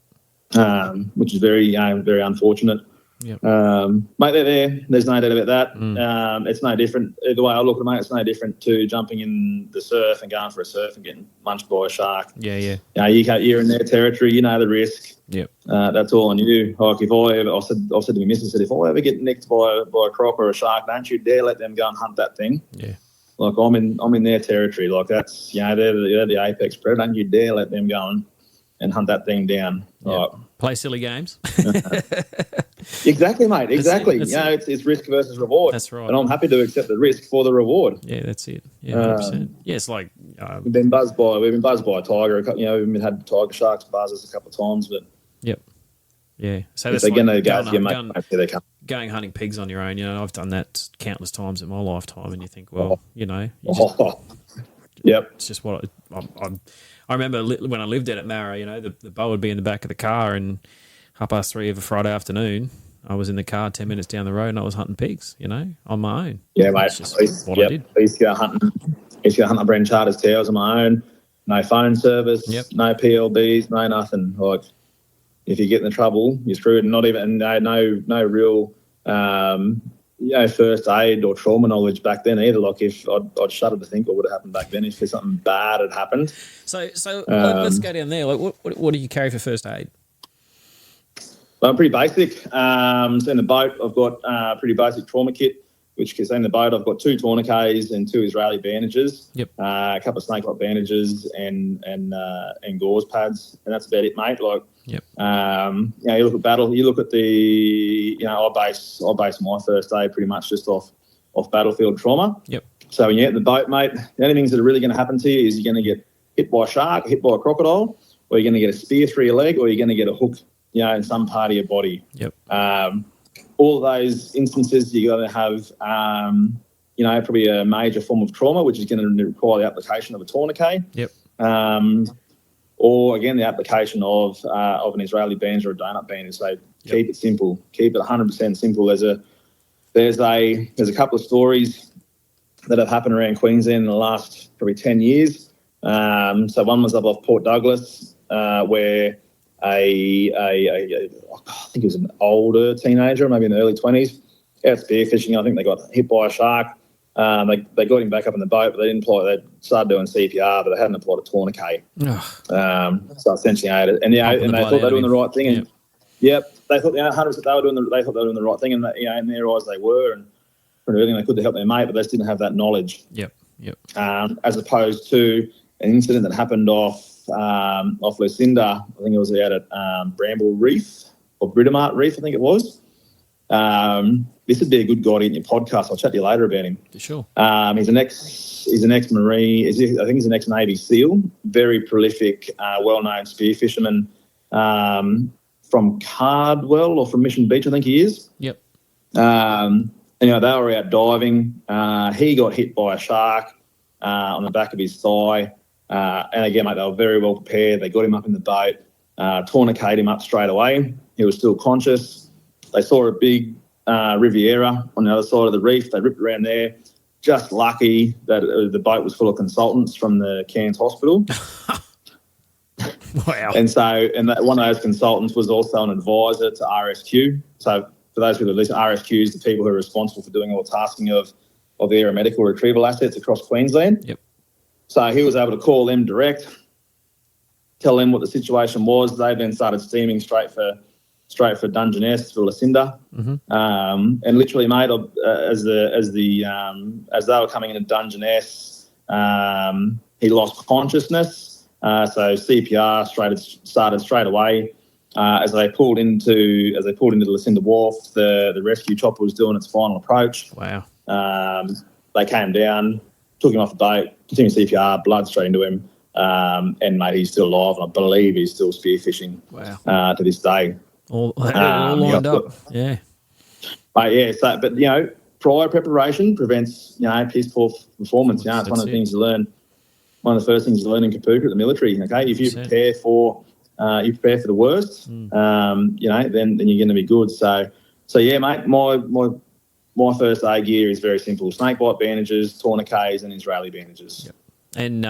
Which is very unfortunate. Yep. Mate, they're there. There's no doubt about that. It's no different. The way I look at it, mate, it's no different to jumping in the surf and going for a surf and getting munched by a shark. Yeah, yeah. You're in their territory. You know the risk. Yep. That's all on you. Like if I said to my missus, if I ever get nicked by a croc or a shark, don't you dare let them go and hunt that thing. Yeah. Like I'm in their territory. Like that's they're the apex predator. Don't you dare let them go and hunt that thing down. Yep. Like, play silly games. Exactly, mate. Exactly. That's It's risk versus reward. That's right. And I'm happy to accept the risk for the reward. Yeah, that's it. Yeah, 100%. Yeah, it's like We've been buzzed by a tiger. We've had tiger sharks buzz us a couple of times, but yep. Yeah. So if that's they're like going to go to your mate, they come. going hunting pigs on your own. I've done that countless times in my lifetime, and you think, well, you just, Yep. it's just what I remember when I lived out at Marra. The bow would be in the back of the car, and 3:30 of a Friday afternoon, I was in the car 10 minutes down the road, and I was hunting pigs. On my own. Yeah, mate. That's just what I did. I used to go hunting. up Bren Charters Towers on my own. No phone service. Yep. No PLBs. No nothing. Like if you get in trouble, you're screwed. And not even no real first aid or trauma knowledge back then either. Like if I'd shudder to think what would have happened back then if something bad had happened. So let's go down there. Like what do you carry for first aid? Well, I'm pretty basic. So in the boat, I've got a pretty basic trauma kit, which is in the boat. I've got 2 tourniquets and 2 Israeli bandages. Yep. A couple of snake-like bandages and gauze pads, and that's about it, mate. Like, yep. You look at battle. You look at the, I base my first aid pretty much just off battlefield trauma. Yep. So when you get in the boat, mate, the only things that are really going to happen to you is you're going to get hit by a shark, hit by a crocodile, or you're going to get a spear through your leg, or you're going to get a hook, in some part of your body. Yep. All of those instances, you're going to have, probably a major form of trauma, which is going to require the application of a tourniquet. Yep. Or again, the application of an Israeli bandage or a donut bandage. So keep it simple. Keep it 100% simple. There's a couple of stories that have happened around Queensland in the last probably 10 years. So one was up off Port Douglas, where I think it was an older teenager, maybe in the early 20s, out spearfishing. I think they got hit by a shark. They got him back up in the boat, but they started doing CPR, but they hadn't applied a tourniquet. So essentially, and they thought they were doing the right thing. And they thought 100% they were doing the right thing, and in their eyes they were, and pretty everything they could to help their mate, but they just didn't have that knowledge. Yep. As opposed to an incident that happened off Lucinda, I think it was out at Bramble Reef or Britomart Reef, I think it was. This would be a good guy to get in your podcast. I'll chat to you later about him. For sure. He's an ex-Marine. I think he's an ex-Navy SEAL. Very prolific, well-known spear fisherman from Cardwell or from Mission Beach, I think he is. Yep. They were out diving. He got hit by a shark on the back of his thigh. And again, mate, they were very well prepared. They got him up in the boat, tourniqueted him up straight away. He was still conscious. They saw a big Riviera on the other side of the reef. They ripped around there. Just lucky that the boat was full of consultants from the Cairns Hospital. Wow. And one of those consultants was also an advisor to RSQ. So for those people that listen, RSQ is the people who are responsible for doing all the tasking of the aeromedical retrieval assets across Queensland. Yep. So he was able to call them direct, tell them what the situation was. They then started steaming straight for Dungeness, for Lucinda. Mm-hmm. And literally, mate, as they were coming into Dungeness, he lost consciousness. So CPR started straight away. As they pulled into the Lucinda Wharf, the rescue chopper was doing its final approach. Wow. They came down, took him off the boat, continued CPR, blood straight into him, and mate, he's still alive, and I believe he's still spearfishing. Wow. To this day. All lined up. Yeah. But prior preparation prevents piss poor performance. It's one of the things you learn. One of the first things you learn in Kapuka at the military. Okay, if you prepare for the worst, then you're going to be good. So yeah, mate. My first aid gear is very simple: snake bite bandages, tourniquets, and Israeli bandages. Yep. And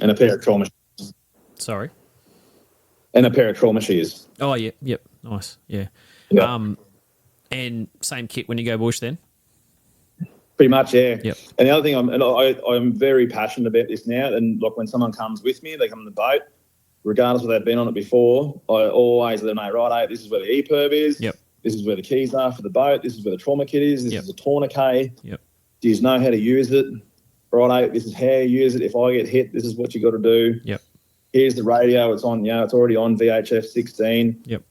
a pair of trauma. Sorry. And a pair of trauma shears. Oh, yep. Nice. Yeah. Yep. And same kit when you go bush then? Pretty much, yeah. Yep. And the other thing, I'm very passionate about this now. And like when someone comes with me, they come on the boat, regardless of they've been on it before, I always let them know, right, this is where the EPIRB is. Yep. This is where the keys are for the boat. This is where the trauma kit is. This Yep. is a tourniquet. Yep. Do you know how to use it? Right, this is how you use it. If I get hit, this is what you got to do. Yep. Here's the radio. It's on. It's already on VHF 16. Yep.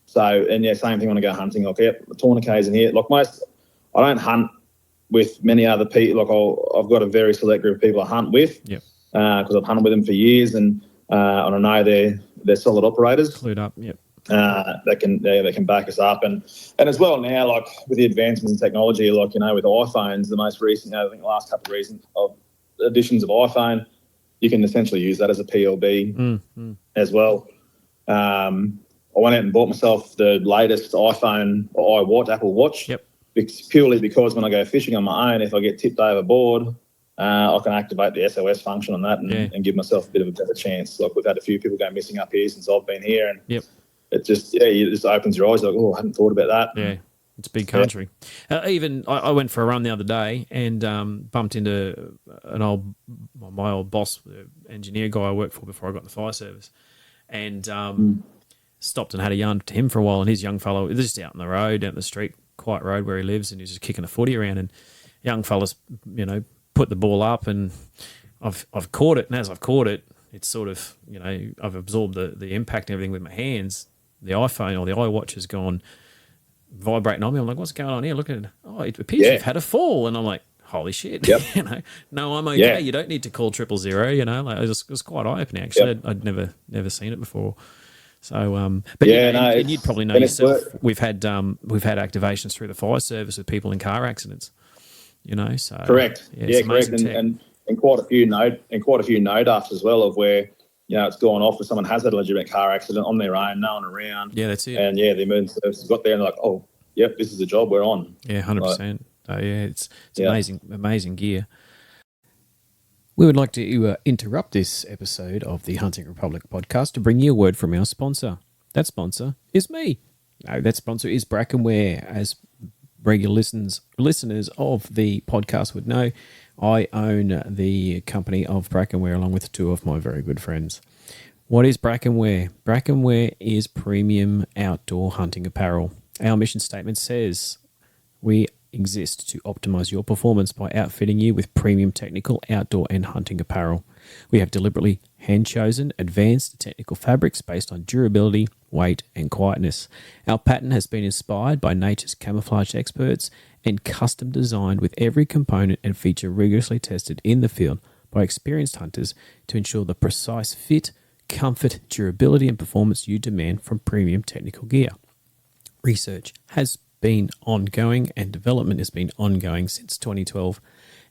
Same thing when I go hunting. Like, the tourniquets in here. Like I don't hunt with many other people. Like I've got a very select group of people I hunt with. Yep. Because I've hunted with them for years, and I know they're solid operators. Clued up. Yep. That can back us up, and as well now, like with the advancements in technology, like with iPhones, the most recent, I think the last couple of editions of iPhone, you can essentially use that as a PLB as well. I went out and bought myself the latest iPhone or Apple Watch. Yep. Purely because when I go fishing on my own, if I get tipped overboard, I can activate the SOS function on that and give myself a bit of a better chance. Like we've had a few people go missing up here since I've been here, and it just opens your eyes. Like, oh, I hadn't thought about that. Yeah, it's a big country. Even I went for a run the other day and bumped into my old boss, the engineer guy I worked for before I got in the fire service, and stopped and had a yarn to him for a while. And his young fellow, just out on the road, down the street, quiet road where he lives, and he's just kicking a footy around. And young fella's, put the ball up, and I've caught it. And as I've caught it, it's sort of, I've absorbed the impact and everything with my hands. The iPhone or the iWatch has gone vibrating on me. I'm like, what's going on here? Look at it. Oh, it appears you've had a fall. And I'm like, holy shit. Yep. No, I'm okay. Yeah. You don't need to call 000, Like it was quite eye-opening, actually. Yep. I'd never seen it before. So, and you'd probably know yourself. We've had activations through the fire service with people in car accidents. So correct. Yeah, correct. And quite a few no-duffs as well of where it's gone off where someone has had a legitimate car accident on their own, no one around. Yeah, that's it. And the emergency services got there and they're like, oh, yep, this is the job we're on. Yeah, 100%. It's amazing gear. We would like to interrupt this episode of the Hunting Republic podcast to bring you a word from our sponsor. That sponsor is me. No, that sponsor is Brackenware. As regular listeners of the podcast would know, I own the company of Brackenware along with two of my very good friends. What is Brackenware? Brackenware is premium outdoor hunting apparel. Our mission statement says we exist to optimize your performance by outfitting you with premium technical outdoor and hunting apparel. We have deliberately hand-chosen advanced technical fabrics based on durability, weight, and quietness. Our pattern has been inspired by nature's camouflage experts and custom designed with every component and feature rigorously tested in the field by experienced hunters to ensure the precise fit, comfort, durability, and performance you demand from premium technical gear. Research has been ongoing and development has been ongoing since 2012,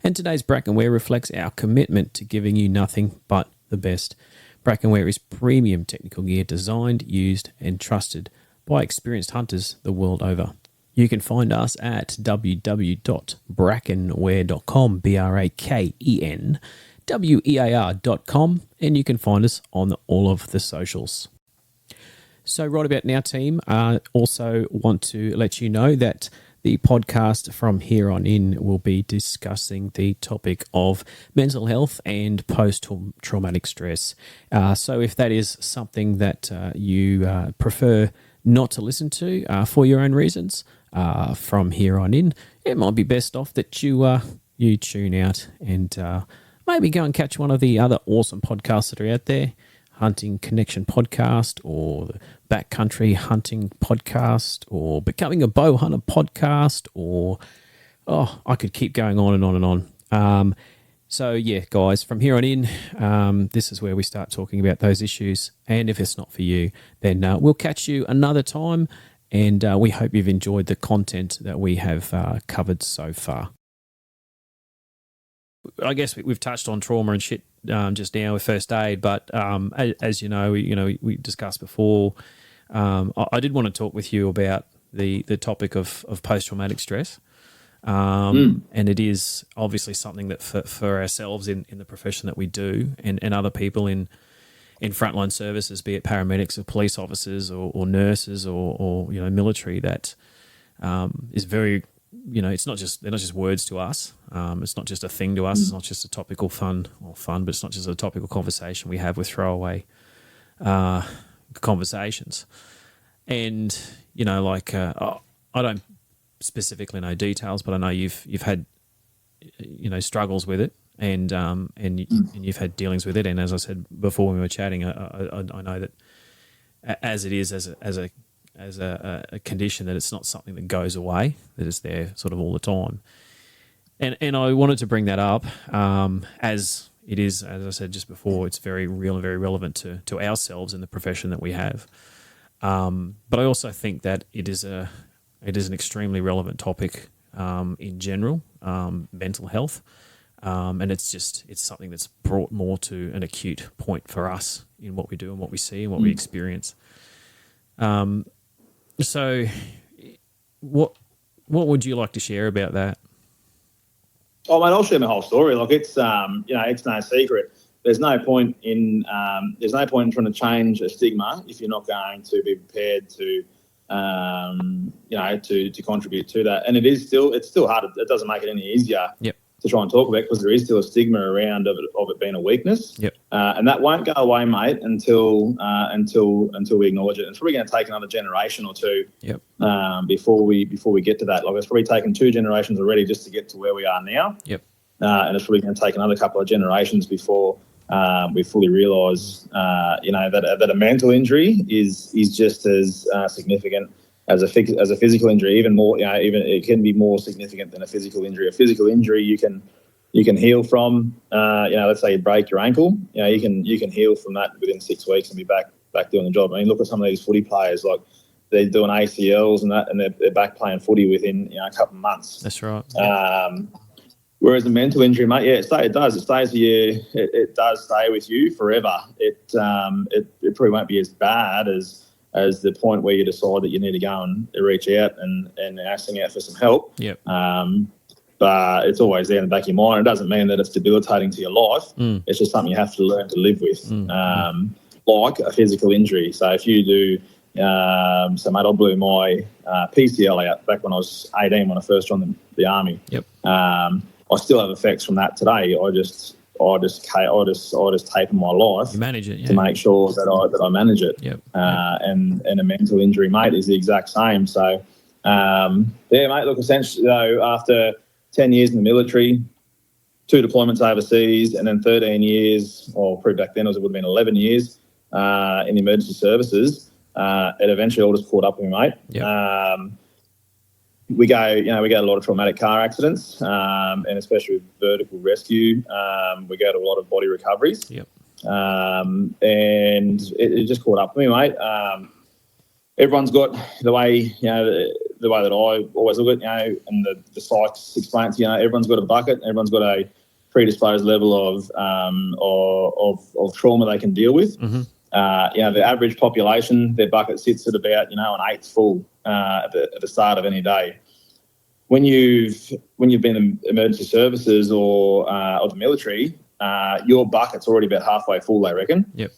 and today's Brackenware reflects our commitment to giving you nothing but the best. Brackenware is premium technical gear designed, used, and trusted by experienced hunters the world over. You can find us at www.brackenwear.com, BRAKENWEAR.com, and you can find us on all of the socials. So right about now, team, also want to let you know that the podcast from here on in will be discussing the topic of mental health and post-traumatic stress. So if that is something that you prefer not to listen to for your own reasons, from here on in, it might be best off that you tune out and maybe go and catch one of the other awesome podcasts that are out there. Hunting Connection podcast, or the Backcountry Hunting podcast, or Becoming a Bow Hunter podcast, or I could keep going on and on and on. So yeah, guys, from here on in, this is where we start talking about those issues. And if it's not for you, then we'll catch you another time. And we hope you've enjoyed the content that we have covered so far. I guess we've touched on trauma and shit just now with first aid, but as you know, we discussed before. I did want to talk with you about the topic of post-traumatic stress, and it is obviously something that for ourselves in the profession that we do, and other people in in frontline services, be it paramedics or police officers or nurses or military, that is very, it's not just, they're not just words to us. It's not just a thing to us. It's not just a topical fun, but it's not just a topical conversation we have with throwaway conversations. And, I don't specifically know details, but I know you've had, struggles with it. And you've had dealings with it, and as I said before when we were chatting, I know that as it is as a condition, that it's not something that goes away, that it's there sort of all the time. And I wanted to bring that up as it is, as I said just before, it's very real and very relevant to ourselves and the profession that we have. But I also think that it is an extremely relevant topic in general, mental health. And it's something that's brought more to an acute point for us in what we do and what we see and what we experience. So what would you like to share about that? Oh, mate, I'll share my whole story. Like it's no secret. There's no point in trying to change a stigma if you're not going to be prepared to contribute to that. And it's still hard. It doesn't make it any easier. Yep. To try and talk about, because there is still a stigma around of it being a weakness. Yep. And that won't go away, mate, until we acknowledge it. It's probably going to take another generation or two. Yep. Before we get to that. Like, it's probably taken 2 generations already just to get to where we are now. Yep. And it's probably going to take another couple of generations before we fully realise that a mental injury is just as significant as a physical injury, even more. Even it can be more significant than a physical injury. A physical injury you can heal from. Let's say you break your ankle. You can heal from that within 6 weeks and be back doing the job. I mean, look at some of these footy players, like they're doing ACLs and that, and they're back playing footy within a couple of months. That's right. Whereas a mental injury, mate, it does. It stays with you. It does stay with you forever. It probably won't be as bad as the point where you decide that you need to go and reach out and asking out for some help. Yep. But it's always there in the back of your mind. It doesn't mean that it's debilitating to your life. It's just something you have to learn to live with, like a physical injury. So if you do, mate, I blew my PCL out back when I was 18 when I first joined the army. Yep. I still have effects from that today. I just tape in my life. You manage it, yeah. To make sure that I manage it. Yep. And a mental injury, mate, is the exact same. So, mate. Look, essentially, though, after 10 years in the military, 2 deployments overseas, and then 13 years, or probably back then it would have been 11 years in the emergency services. It eventually all just caught up with me, mate. Yep. We get a lot of traumatic car accidents, and especially with vertical rescue, we go to a lot of body recoveries. Yep. And it just caught up with me, mate. Everyone's got the way that I always look at, and the psychs explains, everyone's got a bucket, everyone's got a predisposed level of trauma they can deal with. Mm-hmm. The average population, their bucket sits at about an 1/8 full at the start of any day. When you've been in emergency services or the military, your bucket's already about halfway full, I reckon. Yep.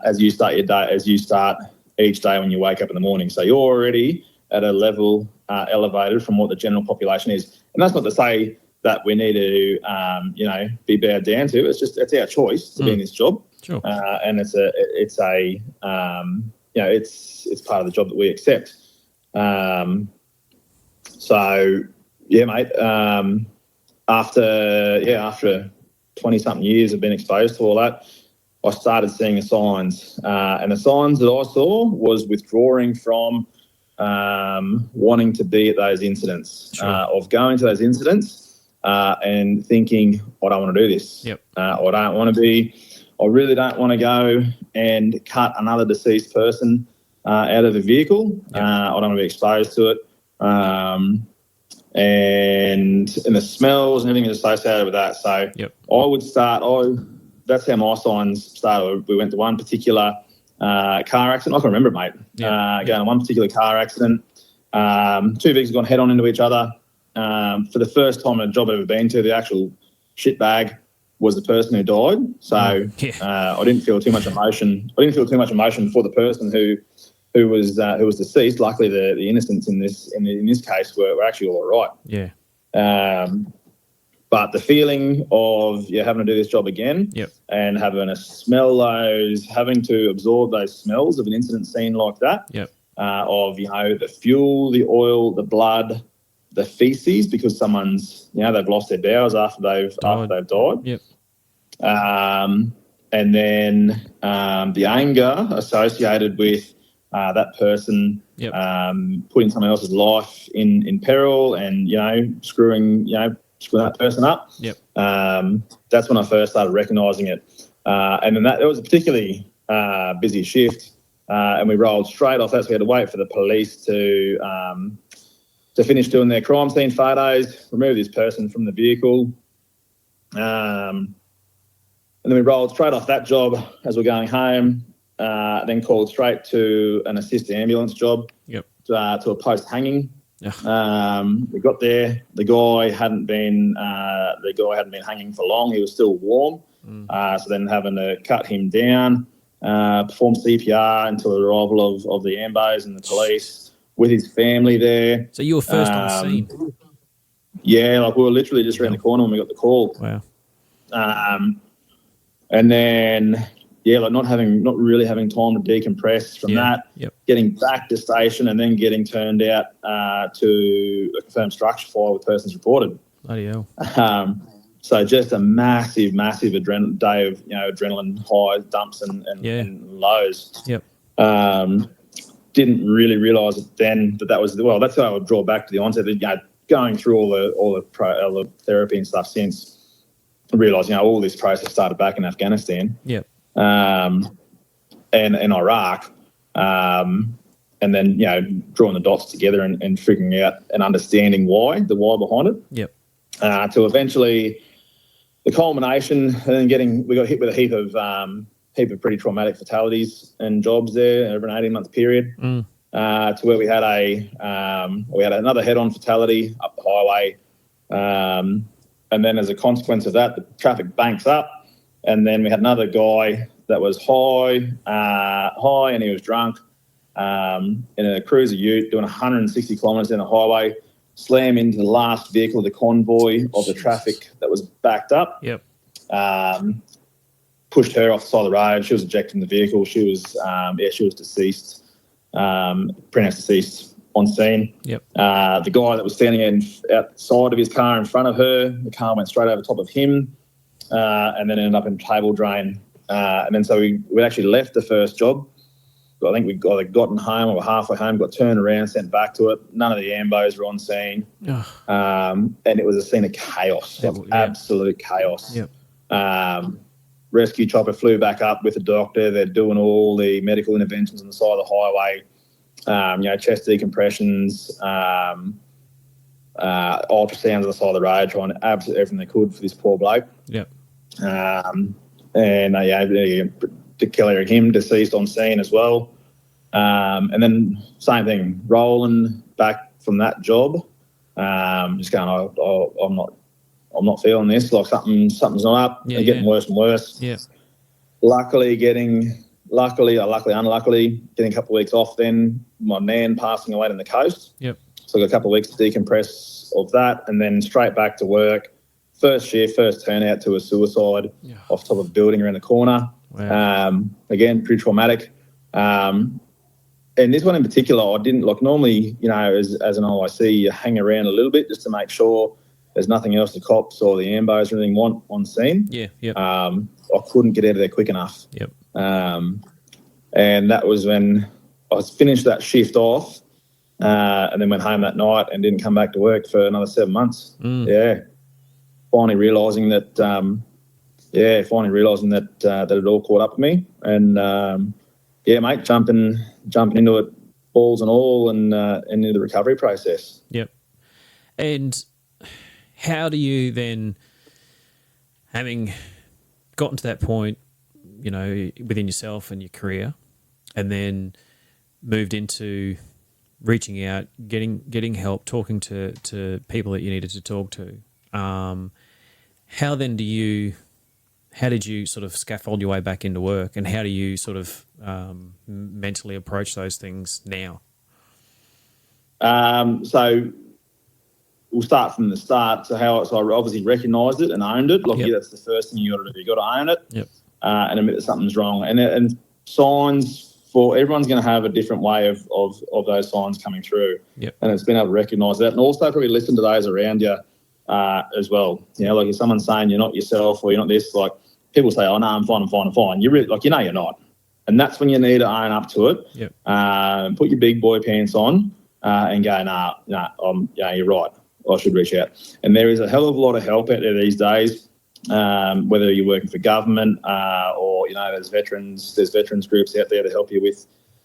As you start your day, as you start each day when you wake up in the morning, so you're already at a level elevated from what the general population is. And that's not to say that we need to be bowed down to. It's our choice to be in this job. Sure. And it's part of the job that we accept. Mate. After 20-something years of being exposed to all that, I started seeing the signs, and the signs that I saw was withdrawing from wanting to be at those incidents, sure. Of going to those incidents and thinking, I don't want to do this. Yep. I really don't want to go and cut another deceased person out of the vehicle. Yep. I don't want to be exposed to it. And the smells and everything associated with that. So yep. That's how my signs started. We went to one particular car accident. I can remember it, mate. Yep. Going to one particular car accident. 2 vehicles gone head on into each other. For the first time in a job I've ever been to, the actual shit bag was the person who died. So I didn't feel too much emotion. I didn't feel too much emotion for the person who was deceased. Luckily, the innocents in this case were actually all right. Yeah. But the feeling of having to do this job again, and having to smell having to absorb those smells of an incident scene like that, of the fuel, the oil, the blood, the feces, because someone's they've lost their bowels after they've died. Yep. And then the anger associated with that person putting someone else's life in peril, and screwing that person up. Yep. That's when I first started recognising it. And then it was a particularly busy shift, and we rolled straight off that. So we had to wait for the police to finish doing their crime scene photos, remove this person from the vehicle. And then we rolled straight off that job as we're going home, then called straight to an assist ambulance job, to a post-hanging. We got there. The guy hadn't been hanging for long. He was still warm. So then having to cut him down, perform CPR until the arrival of the ambos and the police with his family there. So you were first on scene? Yeah, like we were literally just around the corner when we got the call. Wow. And then, not really having time to decompress from that, getting back to station and then getting turned out to a confirmed structure fire with persons reported. Bloody hell. So just a massive day of adrenaline highs, dumps and lows. Yep. Didn't really realise then that was that's how I would draw back to the onset. Going through all the therapy and stuff since, I realised all this process started back in Afghanistan. Yep. And Iraq, and then drawing the dots together and figuring out and understanding the why behind it. Yep. To eventually the culmination, and then we got hit with a heap of pretty traumatic fatalities and jobs there over an 18-month period. To where we had another head-on fatality up the highway, and then as a consequence of that, the traffic banks up. And then we had another guy that was high, and he was drunk, in a cruiser ute doing 160 kilometres down the highway, slam into the last vehicle of the convoy of the traffic that was backed up. Yep. Pushed her off the side of the road. She was ejected from the vehicle. She was deceased, pronounced deceased on scene. Yep. The guy that was standing outside of his car in front of her, the car went straight over top of him. And then ended up in table drain. And then so we actually left the first job. I think we either gotten home or were halfway home, got turned around, sent back to it. None of the ambos were on scene. And it was a scene of chaos, absolute chaos. Yep. Rescue chopper flew back up with the doctor. They're doing all the medical interventions on the side of the highway, chest decompressions, ultrasounds on the side of the road, trying absolutely everything they could for this poor bloke. Yep. And declaring him deceased on scene as well. And then same thing, rolling back from that job, just going, I'm not feeling this. Like something's not up. They're getting worse and worse. Yeah. Luckily, unluckily, getting a couple of weeks off. Then my nan passing away on the coast. Yep. So I got a couple of weeks to decompress of that, and then straight back to work. First shift, first turnout to a suicide off top of a building around the corner. Wow. Again, pretty traumatic. And this one in particular, I didn't normally, as an OIC, you hang around a little bit just to make sure there's nothing else the cops or the ambos or anything want on scene. Yeah. Yep. I couldn't get out of there quick enough. Yep. And that was when I finished that shift off, and then went home that night and didn't come back to work for another 7 months. Finally realising that that it all caught up with me, and mate, jumping into it, balls and all, and into the recovery process. Yep. And how do you then, having gotten to that point, within yourself and your career, and then moved into reaching out, getting help, talking to people that you needed to talk to, how then do you how did you sort of scaffold your way back into work, and how do you sort of mentally approach those things now? So we'll start from the start. So I obviously recognised it and owned it. Like, that's the first thing you got to do. You got to own it, and admit that something's wrong. And signs for everyone's going to have a different way of those signs coming through. And it's been able to recognise that, and also probably listen to those around you as well. You know, like if someone's saying you're not yourself or you're not this, like people say, "Oh no, I'm fine." You really, like, you know, you're not, and that's when you need to own up to it. Put your big boy pants on and go, "Nah, you're right. I should reach out." And there is a hell of a lot of help out there these days, whether you're working for government or, you know, there's veterans groups out there to help you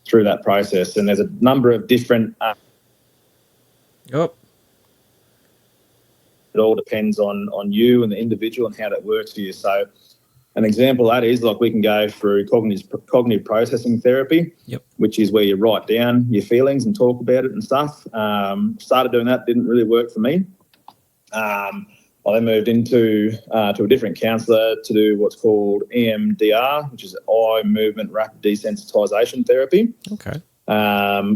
through that process. And there's a number of different. It all depends on you and the individual and how that works for you. So an example of that is, like, we can go through cognitive processing therapy, which is where you write down your feelings and talk about it and stuff. Started doing that, didn't really work for me. I then moved into to a different counsellor to do what's called EMDR, which is eye movement rapid desensitization therapy.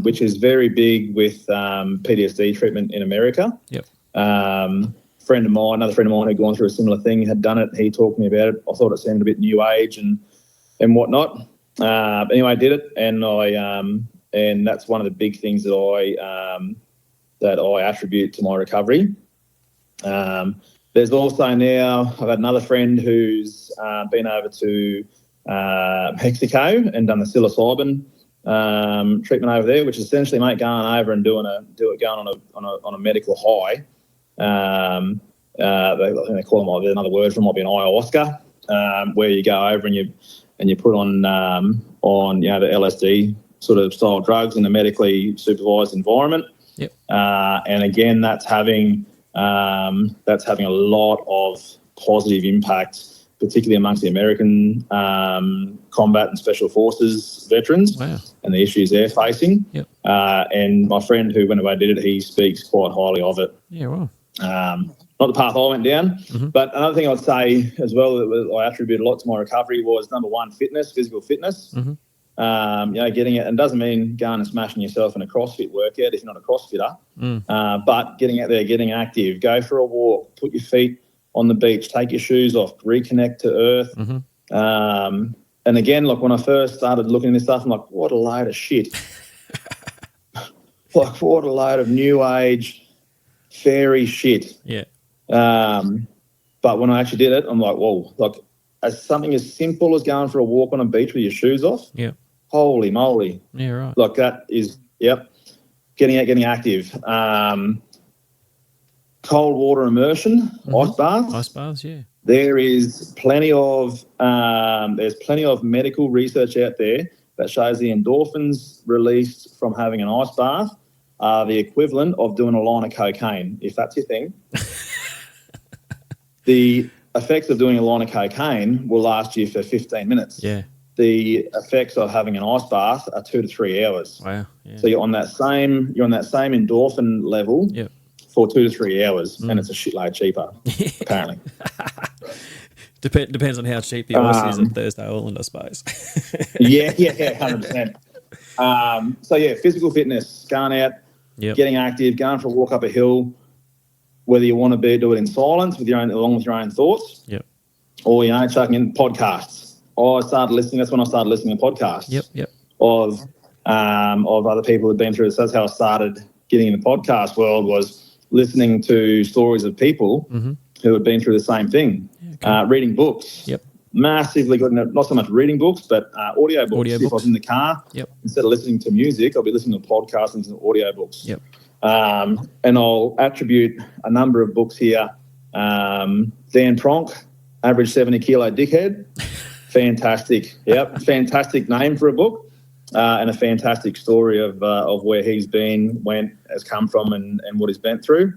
Which is very big with PTSD treatment in America. Another friend of mine who'd gone through a similar thing, had done it. He talked to me about it. I thought it sounded a bit new age and whatnot. Anyway, I did it, and and that's one of the big things that I attribute to my recovery. There's also now, I've had another friend who's been over to Mexico and done the psilocybin treatment over there, which is essentially, mate, going over and going on a medical high. I think they call them, there's another word for it, might be an ayahuasca, where you go over and you put on you know, the LSD sort of style drugs in a medically supervised environment. And again, that's having a lot of positive impact, particularly amongst the American combat and special forces veterans. And the issues they're facing. And my friend who went away and did it, he speaks quite highly of it. Not the path I went down. But another thing I'd say as well that I attribute a lot to my recovery was, number one, physical fitness. You know, getting it, and doesn't mean going and smashing yourself in a CrossFit workout if you're not a CrossFitter, but getting out there, getting active, go for a walk, put your feet on the beach, take your shoes off, reconnect to earth. And again, like, when I first started looking at this stuff, I'm like, what a load of shit. Like, what a load of new age fairy shit. But when I actually did it, I'm like, whoa, like, as something as simple as going for a walk on a beach with your shoes off. Holy moly. Like, that is, getting out, getting active. Cold water immersion, ice baths. There is plenty of medical research out there that shows the endorphins released from having an ice bath are the equivalent of doing a line of cocaine, if that's your thing. The effects of doing a line of cocaine will last you for 15 minutes. The effects of having an ice bath are 2 to 3 hours. So you're on that same endorphin level for 2 to 3 hours, and it's a shitload cheaper, apparently. Depends on how cheap the ice is at Thursday Island, I suppose. 100%. So physical fitness, going out, getting active, going for a walk up a hill, whether you want to do it in silence along with your own thoughts, or, you know, chucking in podcasts. That's when I started listening to podcasts of other people who'd been through this. That's how I started getting in the podcast world, was listening to stories of people who had been through the same thing. Reading books. Massively good. Not so much reading books, but audio books. If I was in the car, instead of listening to music, I'll be listening to podcasts and audio books. And I'll attribute a number of books here. Dan Pronk, Average 70 Kilo Dickhead. Fantastic. Fantastic name for a book, and a fantastic story of where he's been, has come from, and what he's been through.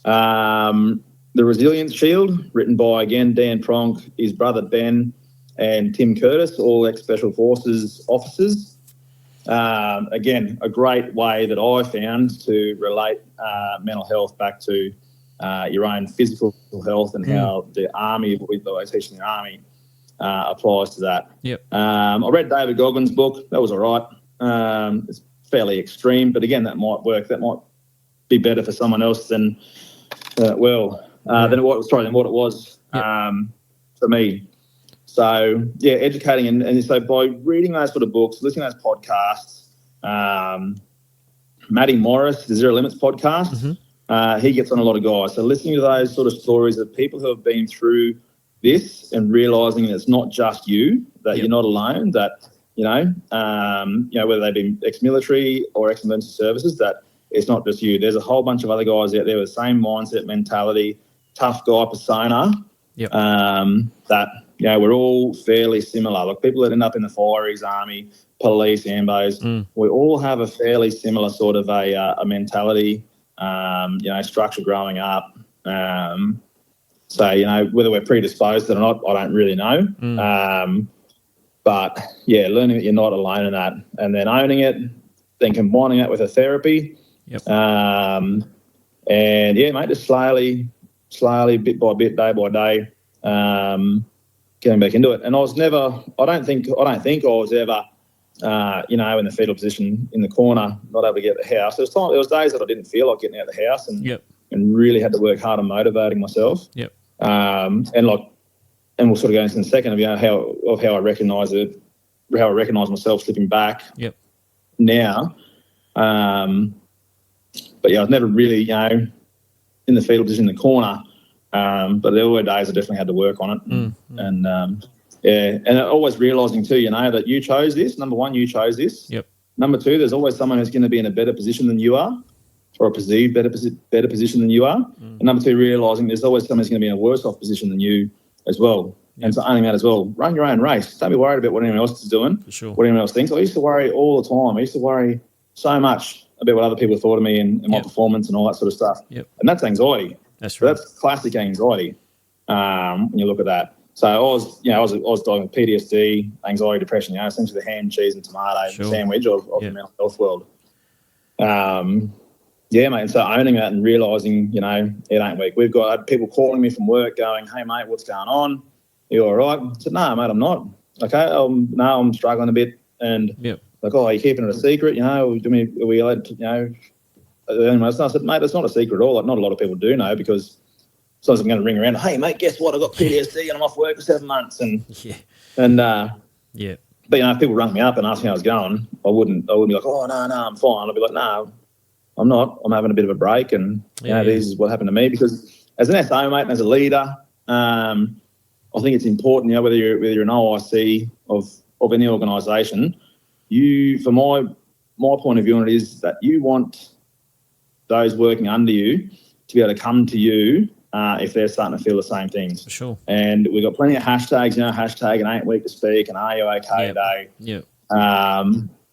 The Resilience Shield, written by, again, Dan Pronk, his brother Ben, and Tim Curtis, all ex-Special Forces officers. Again, a great way that I found to relate mental health back to your own physical health and how the army, with the way they teach in the army, applies to that. Yep. I read David Goggins' book. That was all right. It's fairly extreme, but again, that might work. That might be better for someone else than than what it was for me. So yeah, educating and so by reading those sort of books, listening to those podcasts, Matty Morris, the Zero Limits podcast, he gets on a lot of guys. So listening to those sort of stories of people who have been through this and realising that it's not just you, that you're not alone, that, whether they've been ex-military or ex-emergency services, that it's not just you. There's a whole bunch of other guys out there with the same mindset, mentality, tough guy persona, that, we're all fairly similar. Like people that end up in the fireys, army, police, ambos, we all have a fairly similar sort of a mentality, structure growing up. So, whether we're predisposed to it or not, I don't really know. But, yeah, learning that you're not alone in that and then owning it, then combining that with a therapy. And, yeah, mate, just slowly, bit by bit, day by day, getting back into it. And I don't think I was ever, in the fetal position in the corner, not able to get out of the house. There was days that I didn't feel like getting out of the house and really had to work hard on motivating myself. And we'll sort of go into in a second of how I recognise it, how I recognise myself slipping back now. But yeah, I was never really, in the fetal position in the corner. But there were days I definitely had to work on it. And always realising too, that you chose this. Number one, you chose this. Number two, there's always someone who's going to be in a better position than you are, or a perceived better position than you are. And number two, realising there's always someone who's going to be in a worse off position than you as well. And so owning that as well. Run your own race. Don't be worried about what anyone else is doing, what anyone else thinks. I used to worry all the time. I used to worry so much about what other people thought of me and my performance and all that sort of stuff. And that's anxiety. That's right. So that's classic anxiety when you look at that. So I was diagnosed with PTSD, anxiety, depression, essentially the ham, cheese and tomato sandwich of the mental health world. Yeah, mate, and so owning that and realising, it ain't weak. We've got people calling me from work going, hey, mate, what's going on? You all right? I said, no, mate, I'm not. Okay, I'm struggling a bit. And like, oh, are you keeping it a secret? Are we allowed to, I said, mate, it's not a secret at all. Like, not a lot of people do know because sometimes I'm going to ring around, hey, mate, guess what? I've got PTSD and I'm off work for 7 months. But, if people rang me up and asked me how I was going, I wouldn't be like, oh, no, I'm fine. I'd be like, no, I'm not. I'm having a bit of a break and, this is what happened to me. Because as an SO, mate, and as a leader, I think it's important, whether you're an OIC of any organisation, for my point of view on it is that you want those working under you to be able to come to you if they're starting to feel the same things. For sure. And we've got plenty of hashtags, hashtag an 8 week to speak, and are you okay day.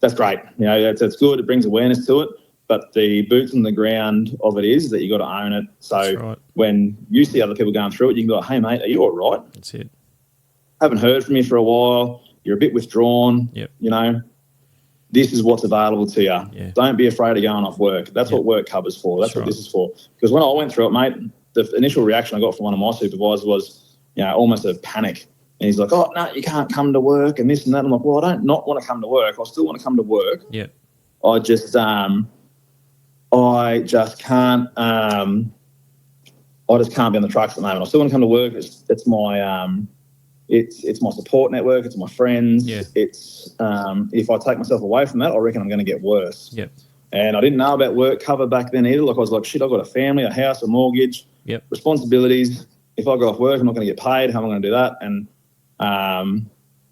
That's great. That's good. It brings awareness to it. But the boots on the ground of it is that you got to own it. So when you see other people going through it, you can go, hey, mate, are you all right? That's it. Haven't heard from you for a while. You're a bit withdrawn. This is what's available to you. Don't be afraid of going off work. That's what work covers for. That's what this is for. Because when I went through it, mate, the initial reaction I got from one of my supervisors was, almost a panic. And he's like, oh, no, you can't come to work and this and that. And I'm like, well, I don't not want to come to work. I still want to come to work. I just can't. I just can't be on the trucks at the moment. I still want to come to work. It's my it's my support network. It's my friends. It's if I take myself away from that, I reckon I'm going to get worse. And I didn't know about work cover back then either. Like I was like, shit, I've got a family, a house, a mortgage, responsibilities. If I go off work, I'm not going to get paid. How am I going to do that? And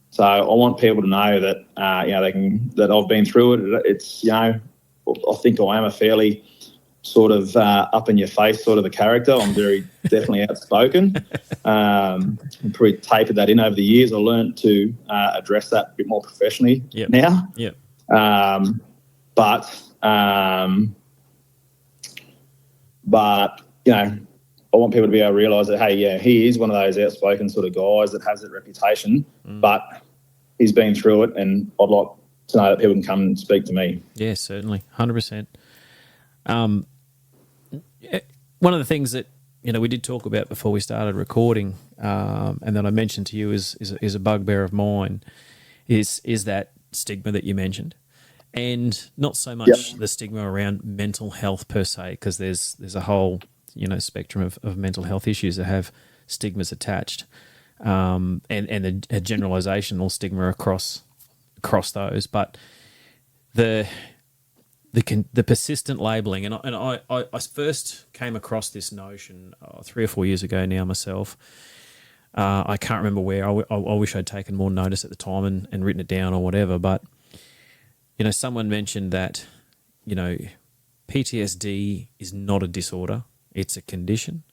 so I want people to know that that I've been through it. It's I think I am a fairly sort of up in your face sort of a character. I'm very definitely outspoken. I've probably tapered that in over the years. I learned to address that a bit more professionally now. But I want people to be able to realise that, hey, he is one of those outspoken sort of guys that has that reputation, but he's been through it, and I'd like to know that people can come and speak to me. Yeah, certainly, 100%. One of the things that we did talk about before we started recording, and that I mentioned to you is a bugbear of mine, is that stigma that you mentioned, and not so much the stigma around mental health per se, because there's a whole spectrum of mental health issues that have stigmas attached, and a generalizational stigma across those, but the persistent labelling, and I first came across this notion 3 or 4 years ago now myself. I can't remember where. I wish I'd taken more notice at the time and written it down or whatever. But someone mentioned that PTSD is not a disorder; it's a condition.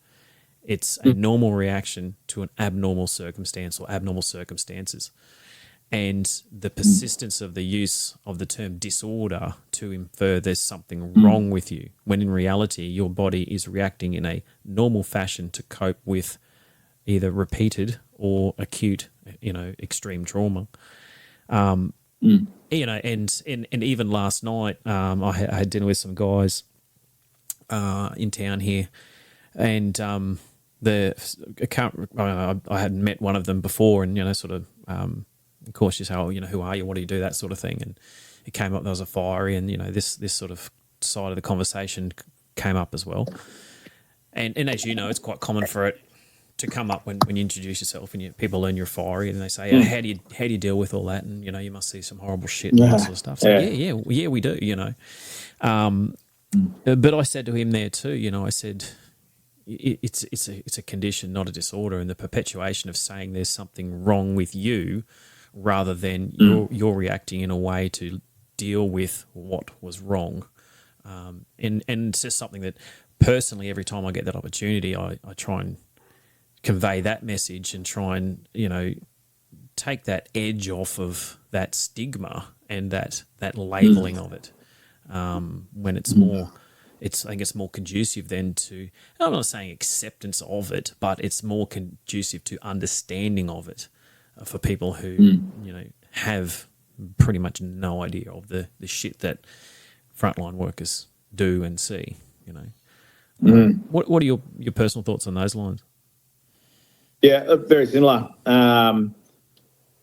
It's a normal reaction to an abnormal circumstance or abnormal circumstances. And the persistence of the use of the term disorder to infer there's something wrong with you, when in reality your body is reacting in a normal fashion to cope with either repeated or acute, extreme trauma. And even last night, I had dinner with some guys in town here, and I hadn't met one of them before, and of course, you say, oh, who are you? What do you do? That sort of thing. And it came up there was a firey, and this sort of side of the conversation came up as well. And as you know, it's quite common for it to come up when you introduce yourself and people learn you're firey, and they say, oh, how do you deal with all that? And you must see some horrible shit and all that sort of stuff. So yeah, we do. But I said to him there too. I said, it's a condition, not a disorder, and the perpetuation of saying there's something wrong with you, rather than you're reacting in a way to deal with what was wrong. And it's just something that personally, every time I get that opportunity, I try and convey that message and try and, take that edge off of that stigma and that labelling of it. When it's more, I think it's more conducive then to, I'm not saying acceptance of it, but it's more conducive to understanding of it. For people who, have pretty much no idea of the shit that frontline workers do and see, What are your personal thoughts on those lines? Yeah, very similar.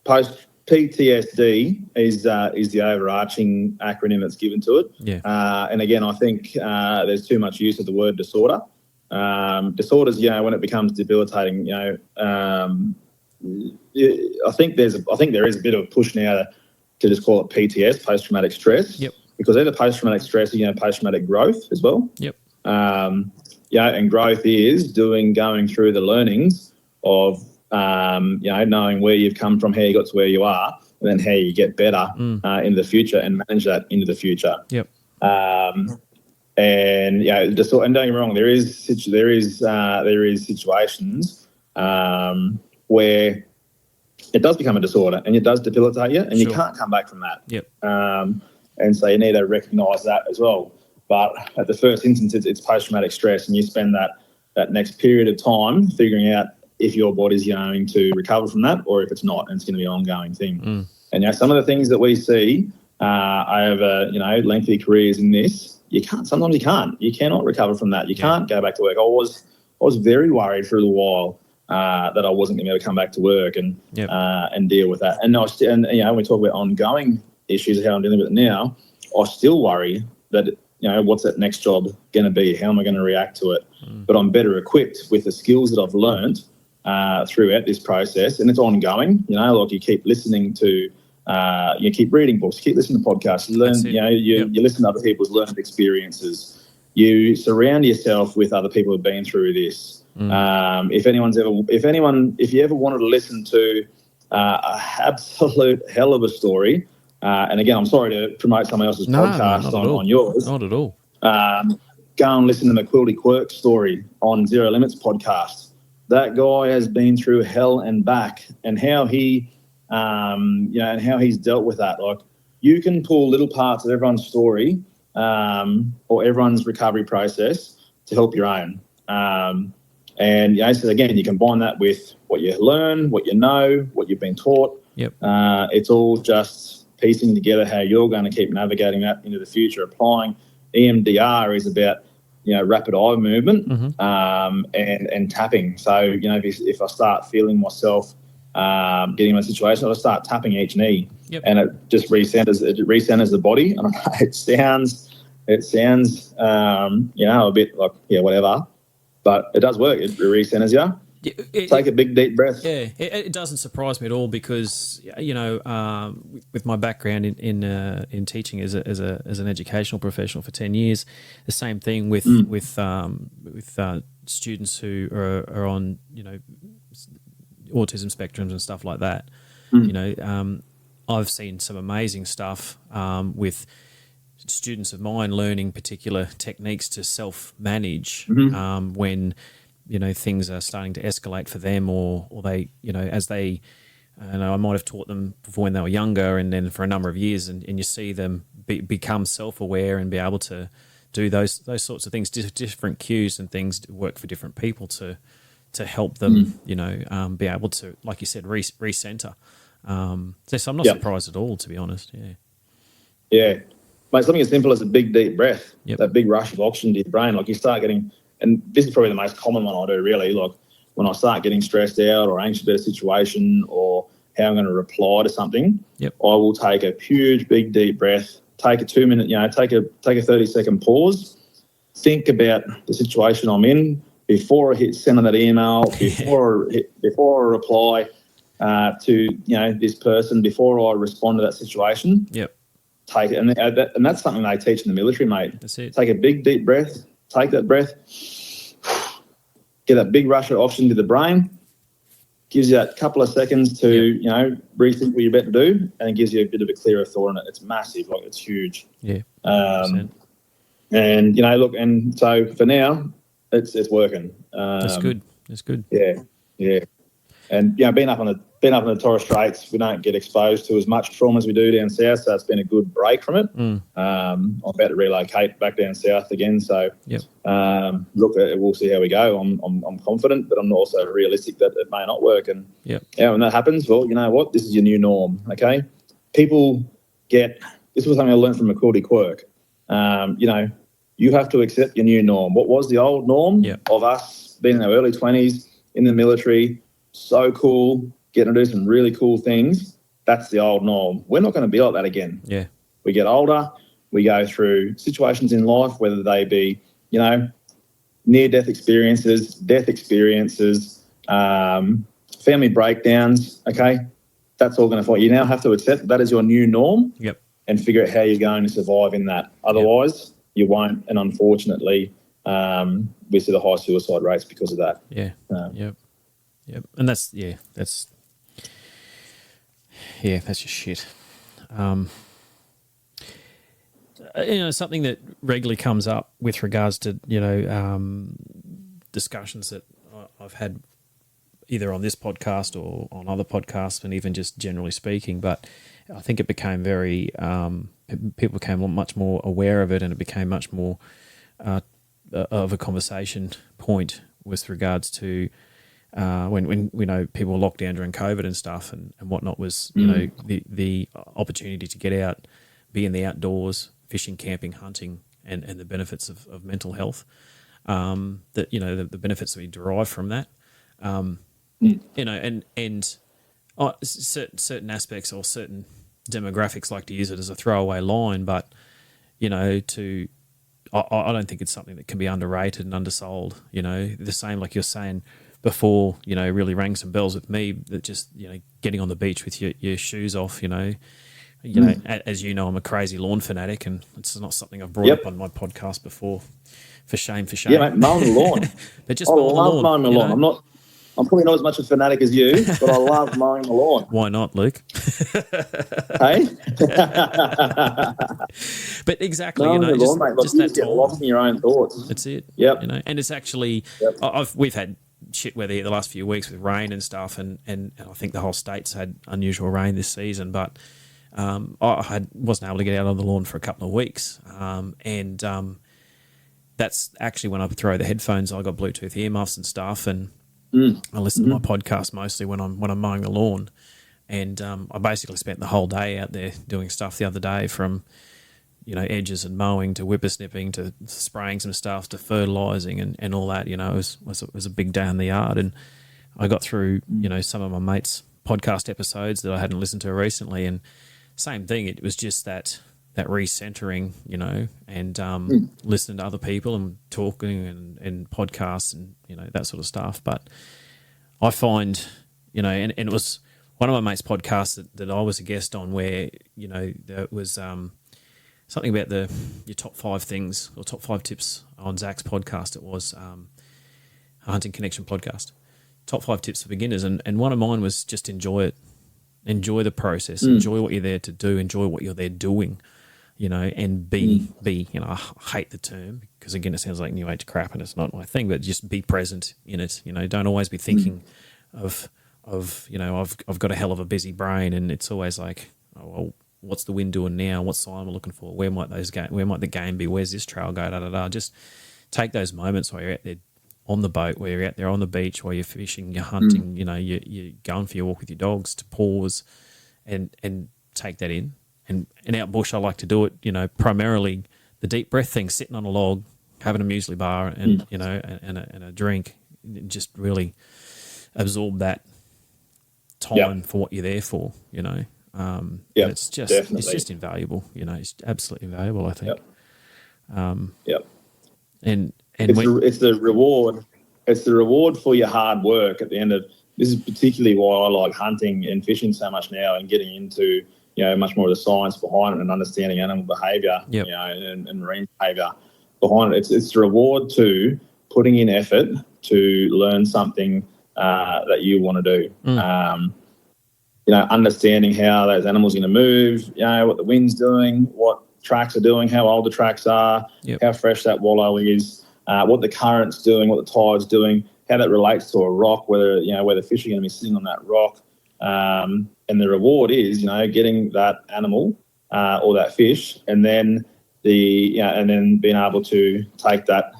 Post PTSD is the overarching acronym that's given to it. Yeah. And again, I think there's too much use of the word disorder. Disorders, when it becomes debilitating, I think there is a bit of a push now to just call it PTS, post-traumatic stress. Yep. Because either post-traumatic stress or post-traumatic growth as well. Yep. And growth is going through the learnings of knowing where you've come from, how you got to where you are, and then how you get better in the future and manage that into the future. Yep. And don't get me wrong, there is situations where it does become a disorder and it does debilitate you, and you can't come back from that. Yep. And so you need to recognise that as well. But at the first instance, it's post-traumatic stress, and you spend that next period of time figuring out if your body's going to recover from that or if it's not, and it's going to be an ongoing thing. And some of the things that we see over lengthy careers in this, sometimes you cannot recover from that. You can't go back to work. I was very worried for a little while that I wasn't going to be able to come back to work and deal with that. And when we talk about ongoing issues, how I'm dealing with it now, I still worry that what's that next job going to be? How am I going to react to it? But I'm better equipped with the skills that I've learned throughout this process, and it's ongoing. Like you keep listening to, you keep reading books, you keep listening to podcasts, you learn. You listen to other people's learned experiences. You surround yourself with other people who've been through this. If you ever wanted to listen to a absolute hell of a story, and again, I'm sorry to promote someone else's podcast on yours. Not at all. Go and listen to McQuilty Quirk's story on Zero Limits podcast. That guy has been through hell and back, and how he, and how he's dealt with that. Like, you can pull little parts of everyone's story, or everyone's recovery process to help your own. So again, you combine that with what you learn, what you know, what you've been taught. Yep. It's all just piecing together how you're going to keep navigating that into the future. Applying EMDR is about rapid eye movement and tapping. So, if I start feeling myself getting in a situation, I'll start tapping each knee, and it just recenters the body. I don't know, it sounds a bit like whatever, but it does work. It recenters you. Take a big deep breath. Yeah, it doesn't surprise me at all because with my background in teaching as an educational professional for 10 years, the same thing with students who are on autism spectrums and stuff like that. I've seen some amazing stuff with students of mine learning particular techniques to self-manage when things are starting to escalate for them, or they, as they, I might have taught them before when they were younger, and then for a number of years, and you see them become self-aware and be able to do those sorts of things. Different cues and things work for different people to help them, be able to, like you said, recenter. So I'm not surprised at all, to be honest. Yeah. Mate, something as simple as a big deep breath, that big rush of oxygen to your brain, like you start getting. And this is probably the most common one I do, really. Like when I start getting stressed out or anxious about a situation or how I'm going to reply to something, I will take a huge, big, deep breath, take a 2 minute, take a 30-second pause, think about the situation I'm in before I hit send on that email, before I reply to this person, before I respond to that situation. Take it, and that's something they teach in the military, mate. That's it. Take a big, deep breath. Take that breath, get that big rush of oxygen to the brain, gives you that couple of seconds to, rethink what you're about to do, and it gives you a bit of a clearer thought on it. It's massive, like it's huge. Yeah. And, look, and so for now, it's working. That's good. That's good. Yeah. And, being up in the Torres Straits, we don't get exposed to as much trauma as we do down south, so it's been a good break from it. I'm about to relocate back down south again, so look, we'll see how we go. I'm confident, but I'm also realistic that it may not work. And when that happens, well, you know what? This is your new norm, okay? This was something I learned from McQuilty Quirk. You have to accept your new norm. What was the old norm of us being in our early 20s in the military, so cool, getting to do some really cool things? That's the old norm. We're not going to be like that again. Yeah. We get older, we go through situations in life, whether they be, near-death experiences, death experiences, family breakdowns, okay? That's all going to fall. You now have to accept that is your new norm and figure out how you're going to survive in that. Otherwise, you won't, and unfortunately, we see the high suicide rates because of that. And that's just shit. Something that regularly comes up with regards to, discussions that I've had either on this podcast or on other podcasts, and even just generally speaking, but I think it became very, people became much more aware of it, and it became much more of a conversation point with regards to when people were locked down during COVID and stuff and whatnot, was the opportunity to get out, be in the outdoors, fishing, camping, hunting, and the benefits of mental health. The benefits that we derive from that. Certain aspects or certain demographics like to use it as a throwaway line, but I don't think it's something that can be underrated and undersold. The same, like you're saying before, really rang some bells with me, that just, getting on the beach with your shoes off, as you know, I'm a crazy lawn fanatic, and it's not something I've brought up on my podcast before. For shame. Yeah, mate, mowing the lawn. But just mowing the lawn. Mowing the lawn. I'm probably not as much a fanatic as you, but I love mowing the lawn. Why not, Luke? Hey? But exactly, mowing the lawn, mate. Just you that get lost in your own thoughts. That's it. Yep. And it's actually, we've had shit weather the last few weeks with rain and stuff, and I think the whole state's had unusual rain this season, but I wasn't able to get out on the lawn for a couple of weeks, and that's actually when I throw the headphones. I got Bluetooth earmuffs and stuff, and I listen to my podcast mostly when I'm mowing the lawn. And I basically spent the whole day out there doing stuff the other day, from edges and mowing to whippersnipping to spraying some stuff to fertilising and all that. It was a big day in the yard, and I got through some of my mates' podcast episodes that I hadn't listened to recently, and same thing. It was just that recentering, and listening to other people and talking and podcasts and that sort of stuff. But I find and it was one of my mates' podcasts that I was a guest on where there was something about your top 5 things or top 5 tips on Zach's podcast. It was a Hunting Connection podcast. Top 5 tips for beginners, and one of mine was just enjoy it. Enjoy the process. Enjoy what you're there to do. Enjoy what you're there doing. And be. I hate the term because again it sounds like new age crap and it's not my thing. But just be present in it. Don't always be thinking of I've got a hell of a busy brain, and it's always like, oh well, what's the wind doing now? What sign am I looking for? Where might the game be? Where's this trail go? Da da da. Just take those moments while you're out there on the boat, where you're out there on the beach, while you're fishing, you're hunting. You're going for your walk with your dogs, to pause and take that in. And out bush, I like to do it, primarily the deep breath thing, sitting on a log, having a muesli bar and, and a drink, and just really absorb that time for what you're there for, it's just invaluable, it's absolutely invaluable, I think. And it's the reward. It's the reward for your hard work at the end of. This is particularly why I like hunting and fishing so much now, and getting into much more of the science behind it and understanding animal behaviour, and marine behaviour behind it. It's the reward to putting in effort to learn something that you want to do. Understanding how those animals are going to move, what the wind's doing, what tracks are doing, how old the tracks are, how fresh that wallow is, what the current's doing, what the tide's doing, how that relates to a rock, whether the fish are going to be sitting on that rock. And the reward is, getting that animal or that fish, and then and then being able to take that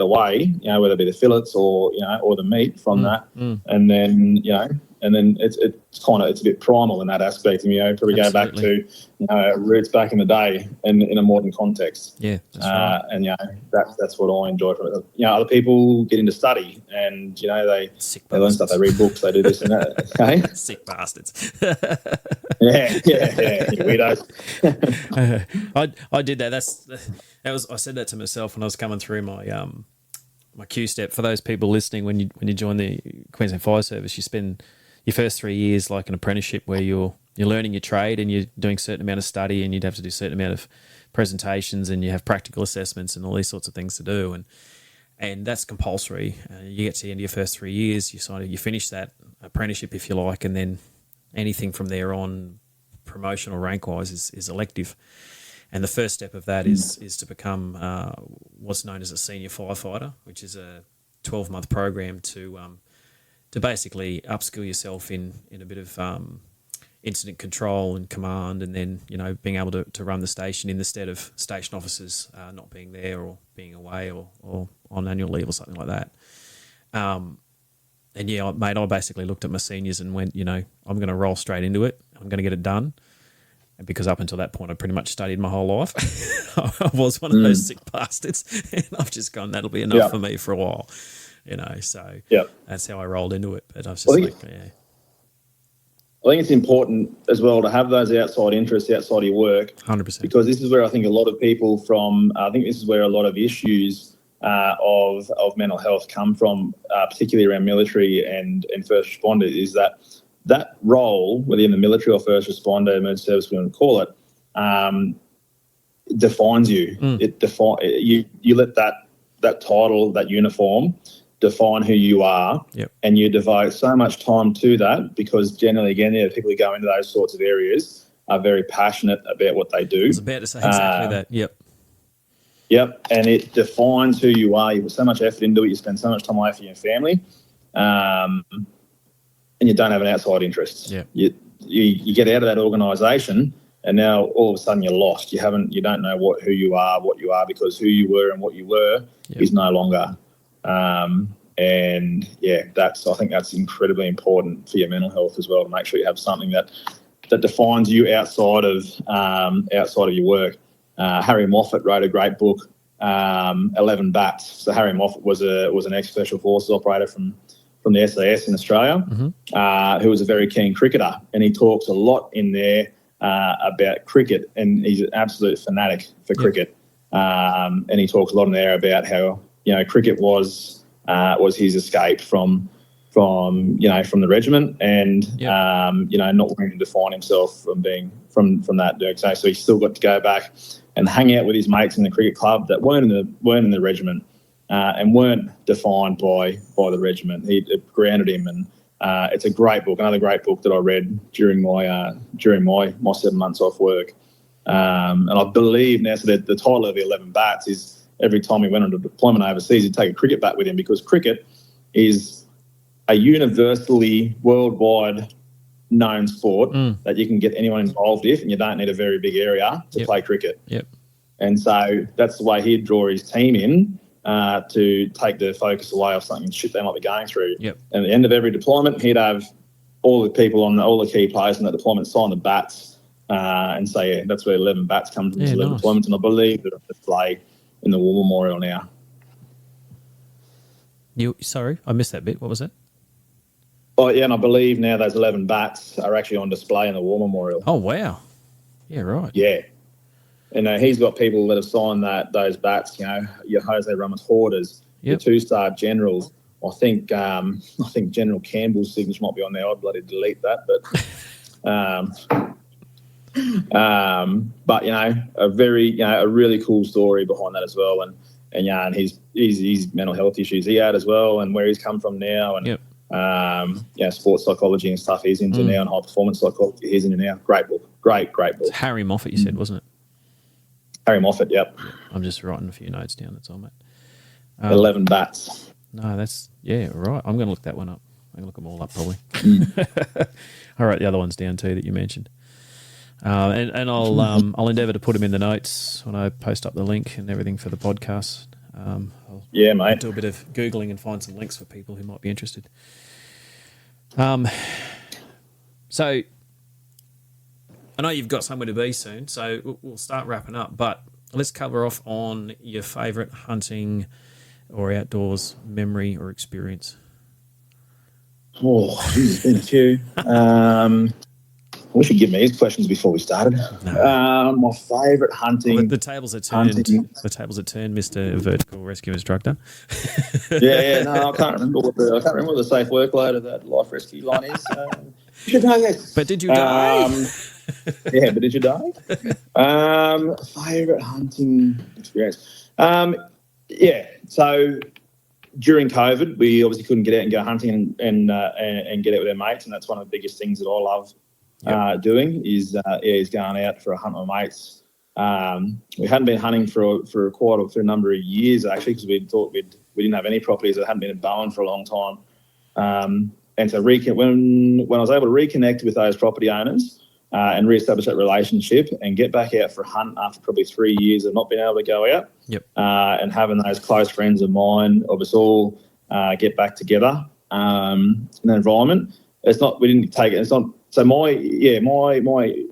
away, whether it be the fillets or the meat from that, and then and then it's a bit primal in that aspect, and probably go back to roots back in the day in a modern context. Yeah, that's right. And that's what I enjoy from it. Other people get into study, and they learn stuff, they read books, they do this and that. Okay, sick bastards. yeah, weirdos. I did that. That was I said that to myself when I was coming through my my Q step. For those people listening, when you join the Queensland Fire Service, you spend your first 3 years like an apprenticeship where you're learning your trade and you're doing a certain amount of study, and you'd have to do a certain amount of presentations, and you have practical assessments and all these sorts of things to do, and that's compulsory. You get to the end of your first 3 years, you finish that apprenticeship, if you like, and then anything from there on, promotional rank wise, is elective. And the first step of that is to become what's known as a senior firefighter, which is a 12-month program to basically upskill yourself in a bit of incident control and command, and then being able to run the station in the stead of station officers not being there or being away or on annual leave or something like that. And mate, I basically looked at my seniors and went, I'm going to roll straight into it. I'm going to get it done. Because up until that point, I pretty much studied my whole life. I was one of those sick bastards, and I've just gone, that'll be enough for me for a while, So that's how I rolled into it. But I was just I think it's important as well to have those outside interests outside of your work. 100%. Because this is where I think a lot of people this is where a lot of issues of mental health come from, particularly around military and first responders, is that role, whether you're in the military or first responder, emergency service, we want to call it, defines you. You let that title, that uniform, define who you are, and you devote so much time to that, because generally, again, people who go into those sorts of areas are very passionate about what they do. I was about to say exactly that. Yep, and it defines who you are. You put so much effort into it. You spend so much time away from your family. And you don't have an outside interest. Yeah. You get out of that organisation, and now all of a sudden you're lost. You don't know what you are, because who you were and what you were is no longer. I think that's incredibly important for your mental health as well, to make sure you have something that defines you outside of your work. Harry Moffitt wrote a great book, 11 Bats. So Harry Moffitt was an ex-special forces operator from the SAS in Australia, who was a very keen cricketer, and he talks a lot in there about cricket, and he's an absolute fanatic for cricket. And he talks a lot in there about how cricket was his escape from the regiment, and not wanting to define himself from being from that. So he still got to go back and hang out with his mates in the cricket club that weren't in the regiment. And weren't defined by the regiment. It grounded him, and it's a great book. Another great book that I read during my 7 months off work. And I believe now, so the title of the 11 Bats is every time he went on a deployment overseas, he'd take a cricket bat with him, because cricket is a universally worldwide known sport that you can get anyone involved with, and you don't need a very big area to play cricket. Yep. And so that's the way he'd draw his team in. To take the focus away off something shit they might be going through. Yep. And at the end of every deployment, he'd have all the people all the key players in that deployment sign the bats and say, that's where 11 bats come from, 11 deployments. And I believe they're on display in the War Memorial now. Sorry, I missed that bit. What was it? Oh, yeah, and I believe now those 11 bats are actually on display in the War Memorial. Oh, wow. Yeah, right. Yeah. And he's got people that have signed those bats, your Jose Ramos Hoarders, your 2-star generals. I think General Campbell's signature might be on there. I'd bloody delete that. But a really cool story behind that as well. And his mental health issues he had as well, and where he's come from now, and sports psychology and stuff he's into now, and high performance psychology he's into now. Great book. Great book. It's Harry Moffitt, you said, wasn't it? Harry Moffitt, yep. I'm just writing a few notes down, that's all, mate. 11 bats. No, that's, right. I'm going to look that one up. I'm going to look them all up, probably. I'll write the other ones down too that you mentioned. And I'll endeavour to put them in the notes when I post up the link and everything for the podcast. I'll mate. do a bit of Googling and find some links for people who might be interested. So I know you've got somewhere to be soon, so we'll start wrapping up. But let's cover off on your favourite hunting or outdoors memory or experience. Oh, there's been a few. I wish you'd give me these questions before we started. No. My favourite hunting. Well, the tables are turned. The tables are turned, Mr. Vertical Rescue Instructor. No, I can't remember what the safe workload of that life rescue line is. You should know this. But did you die? But did you die? Favourite hunting experience. So during COVID, we obviously couldn't get out and go hunting and get out with our mates, and that's one of the biggest things that I love doing is going out for a hunt with my mates. We hadn't been hunting for a number of years actually, because we thought we didn't have any properties that hadn't been in Bowen for a long time. And so when I was able to reconnect with those property owners and re-establish that relationship and get back out for a hunt after probably 3 years of not being able to go out, and having those close friends of mine, of us all get back together in that environment. So my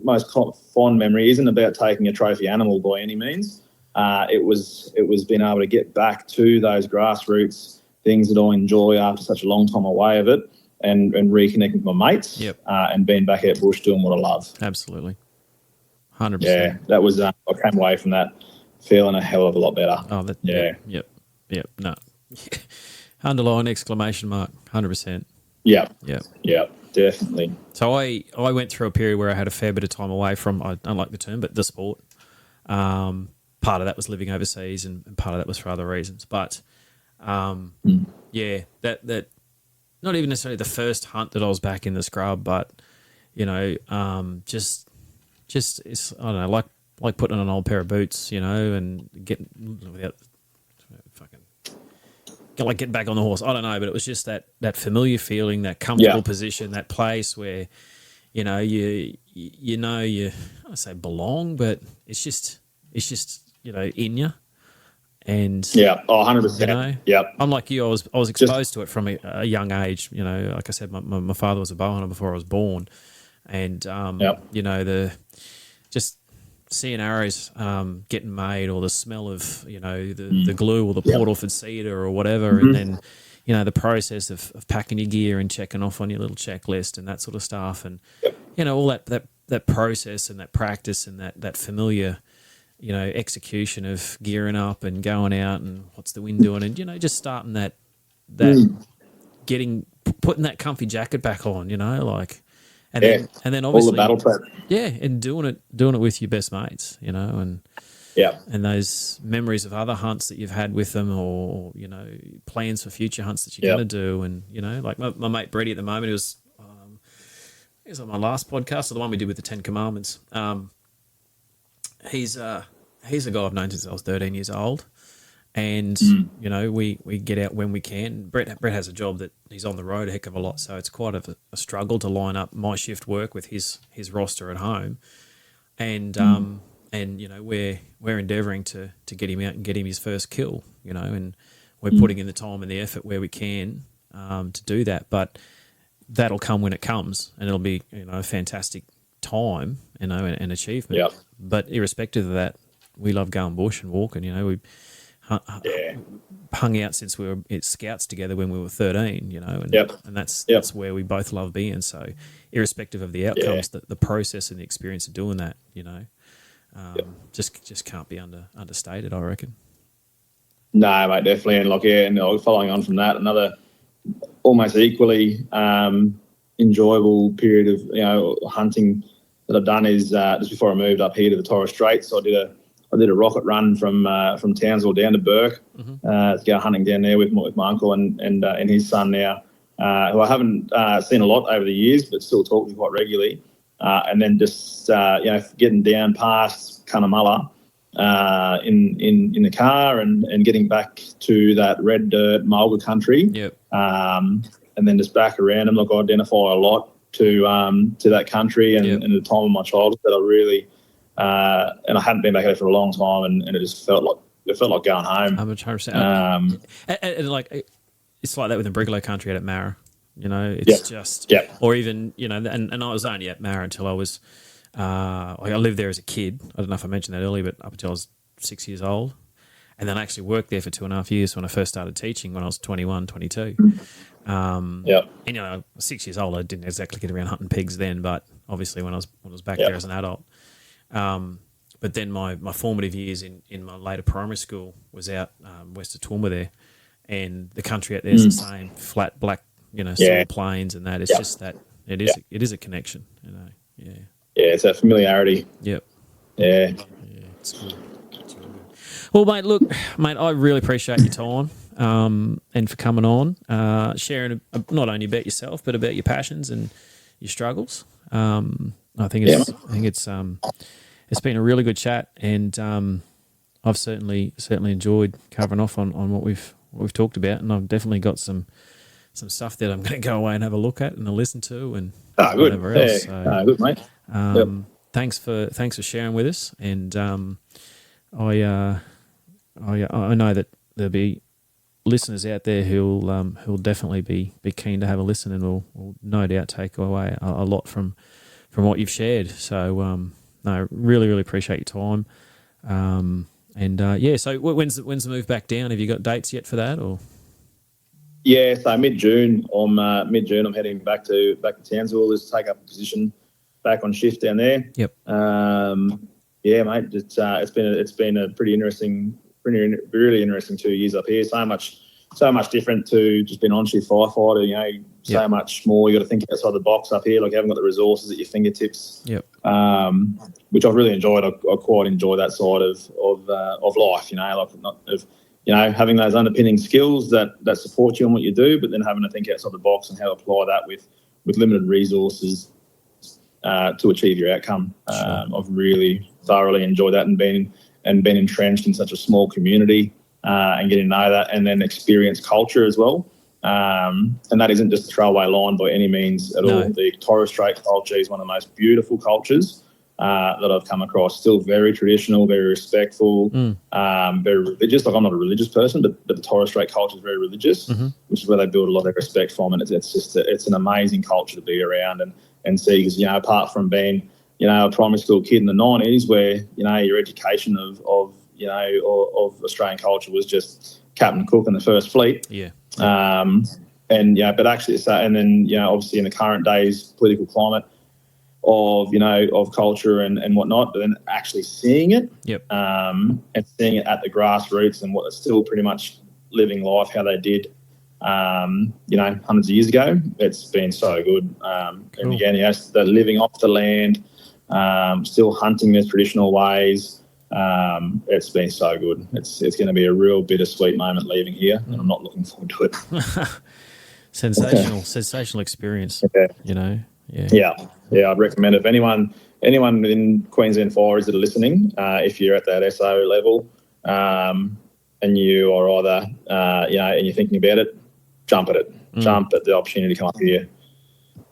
most fond memory isn't about taking a trophy animal by any means. It was being able to get back to those grassroots things that I enjoy after such a long time away of it, and reconnecting with my mates, and being back out bush doing what I love. Absolutely, 100%. Yeah, that was. I came away from that feeling a hell of a lot better. Oh, Yep. No. Underline exclamation mark. 100%. Yeah. Definitely. So I went through a period where I had a fair bit of time away from, I don't like the term, but the sport. Part of that was living overseas, and part of that was for other reasons. But that not even necessarily the first hunt that I was back in the scrub, but just it's, I don't know, like putting on an old pair of boots, and getting without getting back on the horse. I don't know, but it was just that familiar feeling, that comfortable position, that place where, you I say belong, but it's just in you. And 100%. Unlike you, I was exposed to it from a young age. Like I said, my father was a bow hunter before I was born, and seeing arrows getting made, or the smell of the glue or the Port Orford cedar or whatever, and then the process of packing your gear and checking off on your little checklist and that sort of stuff, and all that process and that practice and that familiar execution of gearing up and going out and what's the wind doing, and just starting that putting that comfy jacket back on, and then obviously all the battle prep, and doing it with your best mates, and those memories of other hunts that you've had with them, or plans for future hunts that you're going to do, and like my mate Brady at the moment, he was on my last podcast, or the one we did with the 10 Commandments. He's a guy I've known since I was 13 years old, and we get out when we can. Brett has a job that he's on the road a heck of a lot, so it's quite a struggle to line up my shift work with his roster at home, and we're endeavouring to get him out and get him his first kill, and we're putting in the time and the effort where we can to do that, but that'll come when it comes, and it'll be a fantastic time, and achievement. Yep. But irrespective of that, we love going bush and walking. We hung out since we were at Scouts together when we were 13. And that's where we both love being. So, irrespective of the outcomes, the process and the experience of doing that, just can't be understated, I reckon. No, mate, definitely, and following on from that, another almost equally enjoyable period of hunting that I've done is just before I moved up here to the Torres Straits. So I did a rocket run from Townsville down to Burke to go hunting down there with my uncle and his son now, who I haven't seen a lot over the years, but still talk to quite regularly. And then just getting down past Cunnamulla in the car and getting back to that red dirt Mulga country. Yep. And then just back around, and look, I identify a lot to that country and the time of my childhood that I really and I hadn't been back there for a long time, and it just felt like going home. 100%. And like it's like that with the Brigalow country out at Marra. It's just or even and I was only at Marra until I was I lived there as a kid. I don't know if I mentioned that earlier, but up until I was 6 years old. And then I actually worked there for 2.5 years when I first started teaching when I was 21, 22. And 6 years old, I didn't exactly get around hunting pigs then, but obviously when I was back there as an adult. But then my formative years in my later primary school was out west of Toowoomba there, and the country out there is the same, flat black, soil plains and that. It's just that it is a connection, Yeah, it's that familiarity. Yep. Yeah. It's good. Well, mate, look, I really appreciate your time and for coming on, sharing not only about yourself but about your passions and your struggles. I think it's been a really good chat, and I've certainly enjoyed covering off on what we've talked about, and I've definitely got some stuff that I'm going to go away and have a look at and listen to and whatever else. So, good, mate. Thanks for sharing with us, and I know that there'll be listeners out there who'll definitely be keen to have a listen, and will no doubt take away a lot from what you've shared. So no, really appreciate your time. So when's the move back down? Have you got dates yet for that, or? Yeah, so mid-June. I'm heading back to Townsville to take up a position back on shift down there. Yep. Yeah, mate. It's been a pretty interesting, really interesting 2 years up here. So much different to just being on shift firefighter. So much more. You got to think outside the box up here. Like, you haven't got the resources at your fingertips. Yep. Which I've really enjoyed. I quite enjoy that side of life. Having those underpinning skills that support you in what you do, but then having to think outside the box and how to apply that with limited resources to achieve your outcome. Sure. I've really thoroughly enjoyed that, and been entrenched in such a small community and getting to know that, and then experience culture as well. And that isn't just a throwaway line by any means at all. The Torres Strait culture is one of the most beautiful cultures that I've come across. Still very traditional, very respectful, very religious. Like, I'm not a religious person, but the Torres Strait culture is very religious, which is where they build a lot of respect from. And it's an amazing culture to be around and see, because, apart from being a primary school kid in the 90s where, your education of Australian culture was just Captain Cook and the First Fleet. Yeah. But actually, and then, obviously in the current day's political climate of culture and whatnot, but then actually seeing it, and seeing it at the grassroots and what it's still pretty much living life how they did, hundreds of years ago. It's been so good. And again, they're living off the land, still hunting their traditional ways. It's been so good. It's going to be a real bittersweet moment leaving here, and I'm not looking forward to it. Sensational experience. Okay. Yeah. I'd recommend it. If anyone in Queensland Fireys that are listening, if you're at that SO level, and you are either, and you're thinking about it, jump at it. Jump at the opportunity to come up here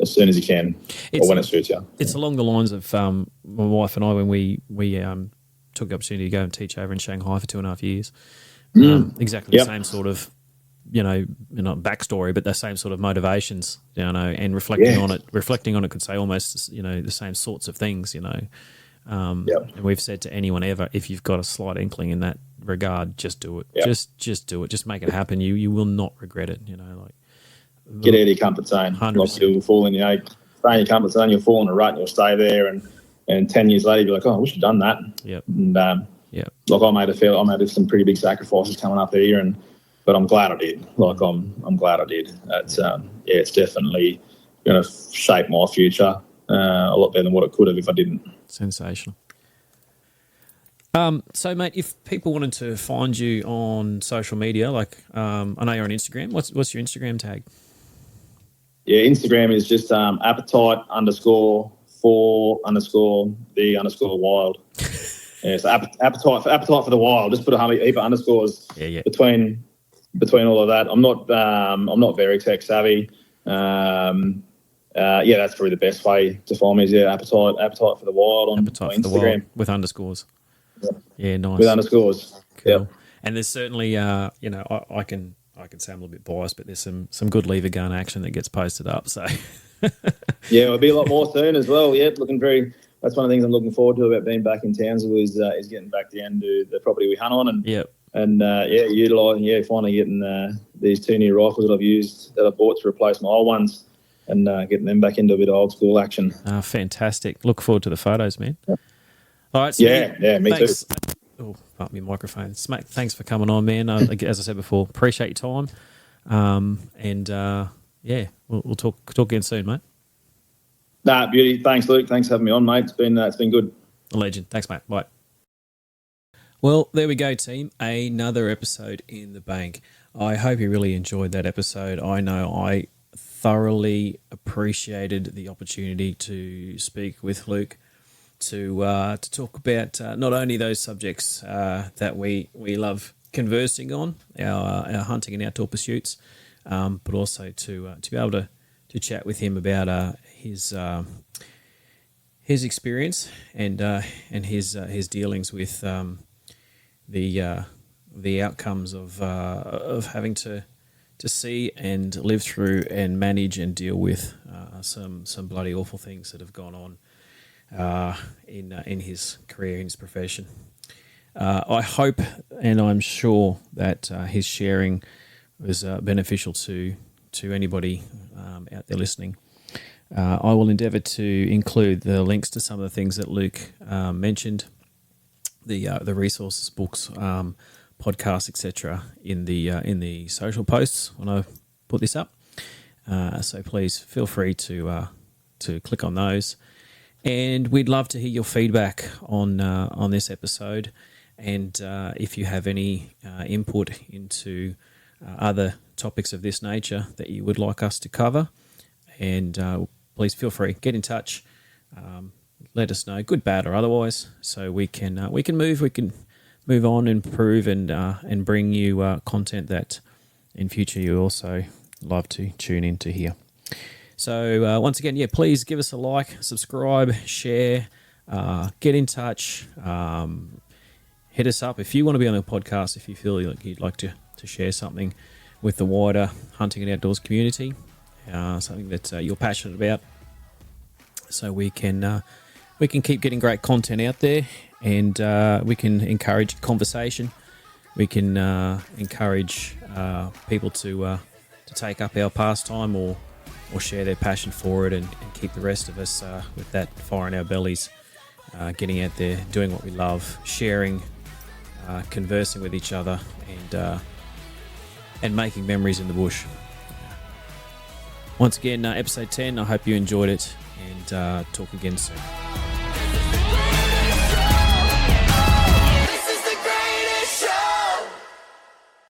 as soon as you can, or when it suits you. It's along the lines of my wife and I when we took the opportunity to go and teach over in Shanghai for 2.5 years. Exactly the same sort of, not backstory, but the same sort of motivations, and reflecting on it could say almost, the same sorts of things, And we've said to anyone ever, if you've got a slight inkling in that regard, just do it. Just do it. Just make it happen. You will not regret it. Get out of your comfort zone. 100%. You'll fall in, stay in your comfort zone. You'll fall in a rut. And you'll stay there, and 10 years later, you'll be like, I wish I'd done that. Yep. And I made some pretty big sacrifices coming up here, but I'm glad I did. I'm glad I did. It's definitely going to shape my future a lot better than what it could have if I didn't. Sensational. So, mate, if people wanted to find you on social media, I know you're on Instagram. What's your Instagram tag? Yeah, Instagram is just appetite_for_the_wild. Yeah, so appetite for the wild. Just put a heap of underscores between all of that. I'm not very tech savvy. That's probably the best way to find me is appetite for the wild on Instagram. For the wild with underscores. Yeah, nice. With underscores. Cool. Yep. And there's certainly, I can say I'm a little bit biased, but there's some good lever gun action that gets posted up. So it'll be a lot more soon as well. Yeah, that's one of the things I'm looking forward to about being back in Townsville is getting back down to the property we hunt on and utilising, finally getting these 2 new rifles that I've bought to replace my old ones and getting them back into a bit of old school action. Fantastic. Look forward to the photos, man. Yeah. All right. So me thanks. too. Oh, bump my microphone. Thanks for coming on, man. As I said before, appreciate your time. We'll talk again soon, mate. Nah, beauty. Thanks, Luke. Thanks for having me on, mate. It's been good. A legend. Thanks, mate. Bye. Well, there we go, team. Another episode in the bank. I hope you really enjoyed that episode. I know I thoroughly appreciated the opportunity to speak with Luke to talk about not only those subjects that we love conversing on, our hunting and outdoor pursuits, but also to be able to chat with him about his experience and his dealings with the outcomes of having to see and live through and manage and deal with some bloody awful things that have gone on in his career, in his profession. I hope and I'm sure that his sharing was beneficial to anybody out there listening. I will endeavour to include the links to some of the things that Luke mentioned, the resources, books, podcasts, etc., in the social posts when I put this up. So please feel free to click on those, and we'd love to hear your feedback on this episode. And if you have any input into other topics of this nature that you would like us to cover, and please feel free, get in touch. Let us know, good, bad, or otherwise, so we can move on, improve, and bring you content that in future you also love to tune in to hear. So once again, please give us a like, subscribe, share, get in touch, hit us up if you want to be on the podcast, if you feel like you'd like to share something with the wider hunting and outdoors community, something that you're passionate about, so we can we can keep getting great content out there, and we can encourage conversation. We can encourage people to take up our pastime or share their passion for it, and keep the rest of us with that fire in our bellies, getting out there, doing what we love, sharing, conversing with each other, and making memories in the bush. Once again, episode 10, I hope you enjoyed it, and talk again soon.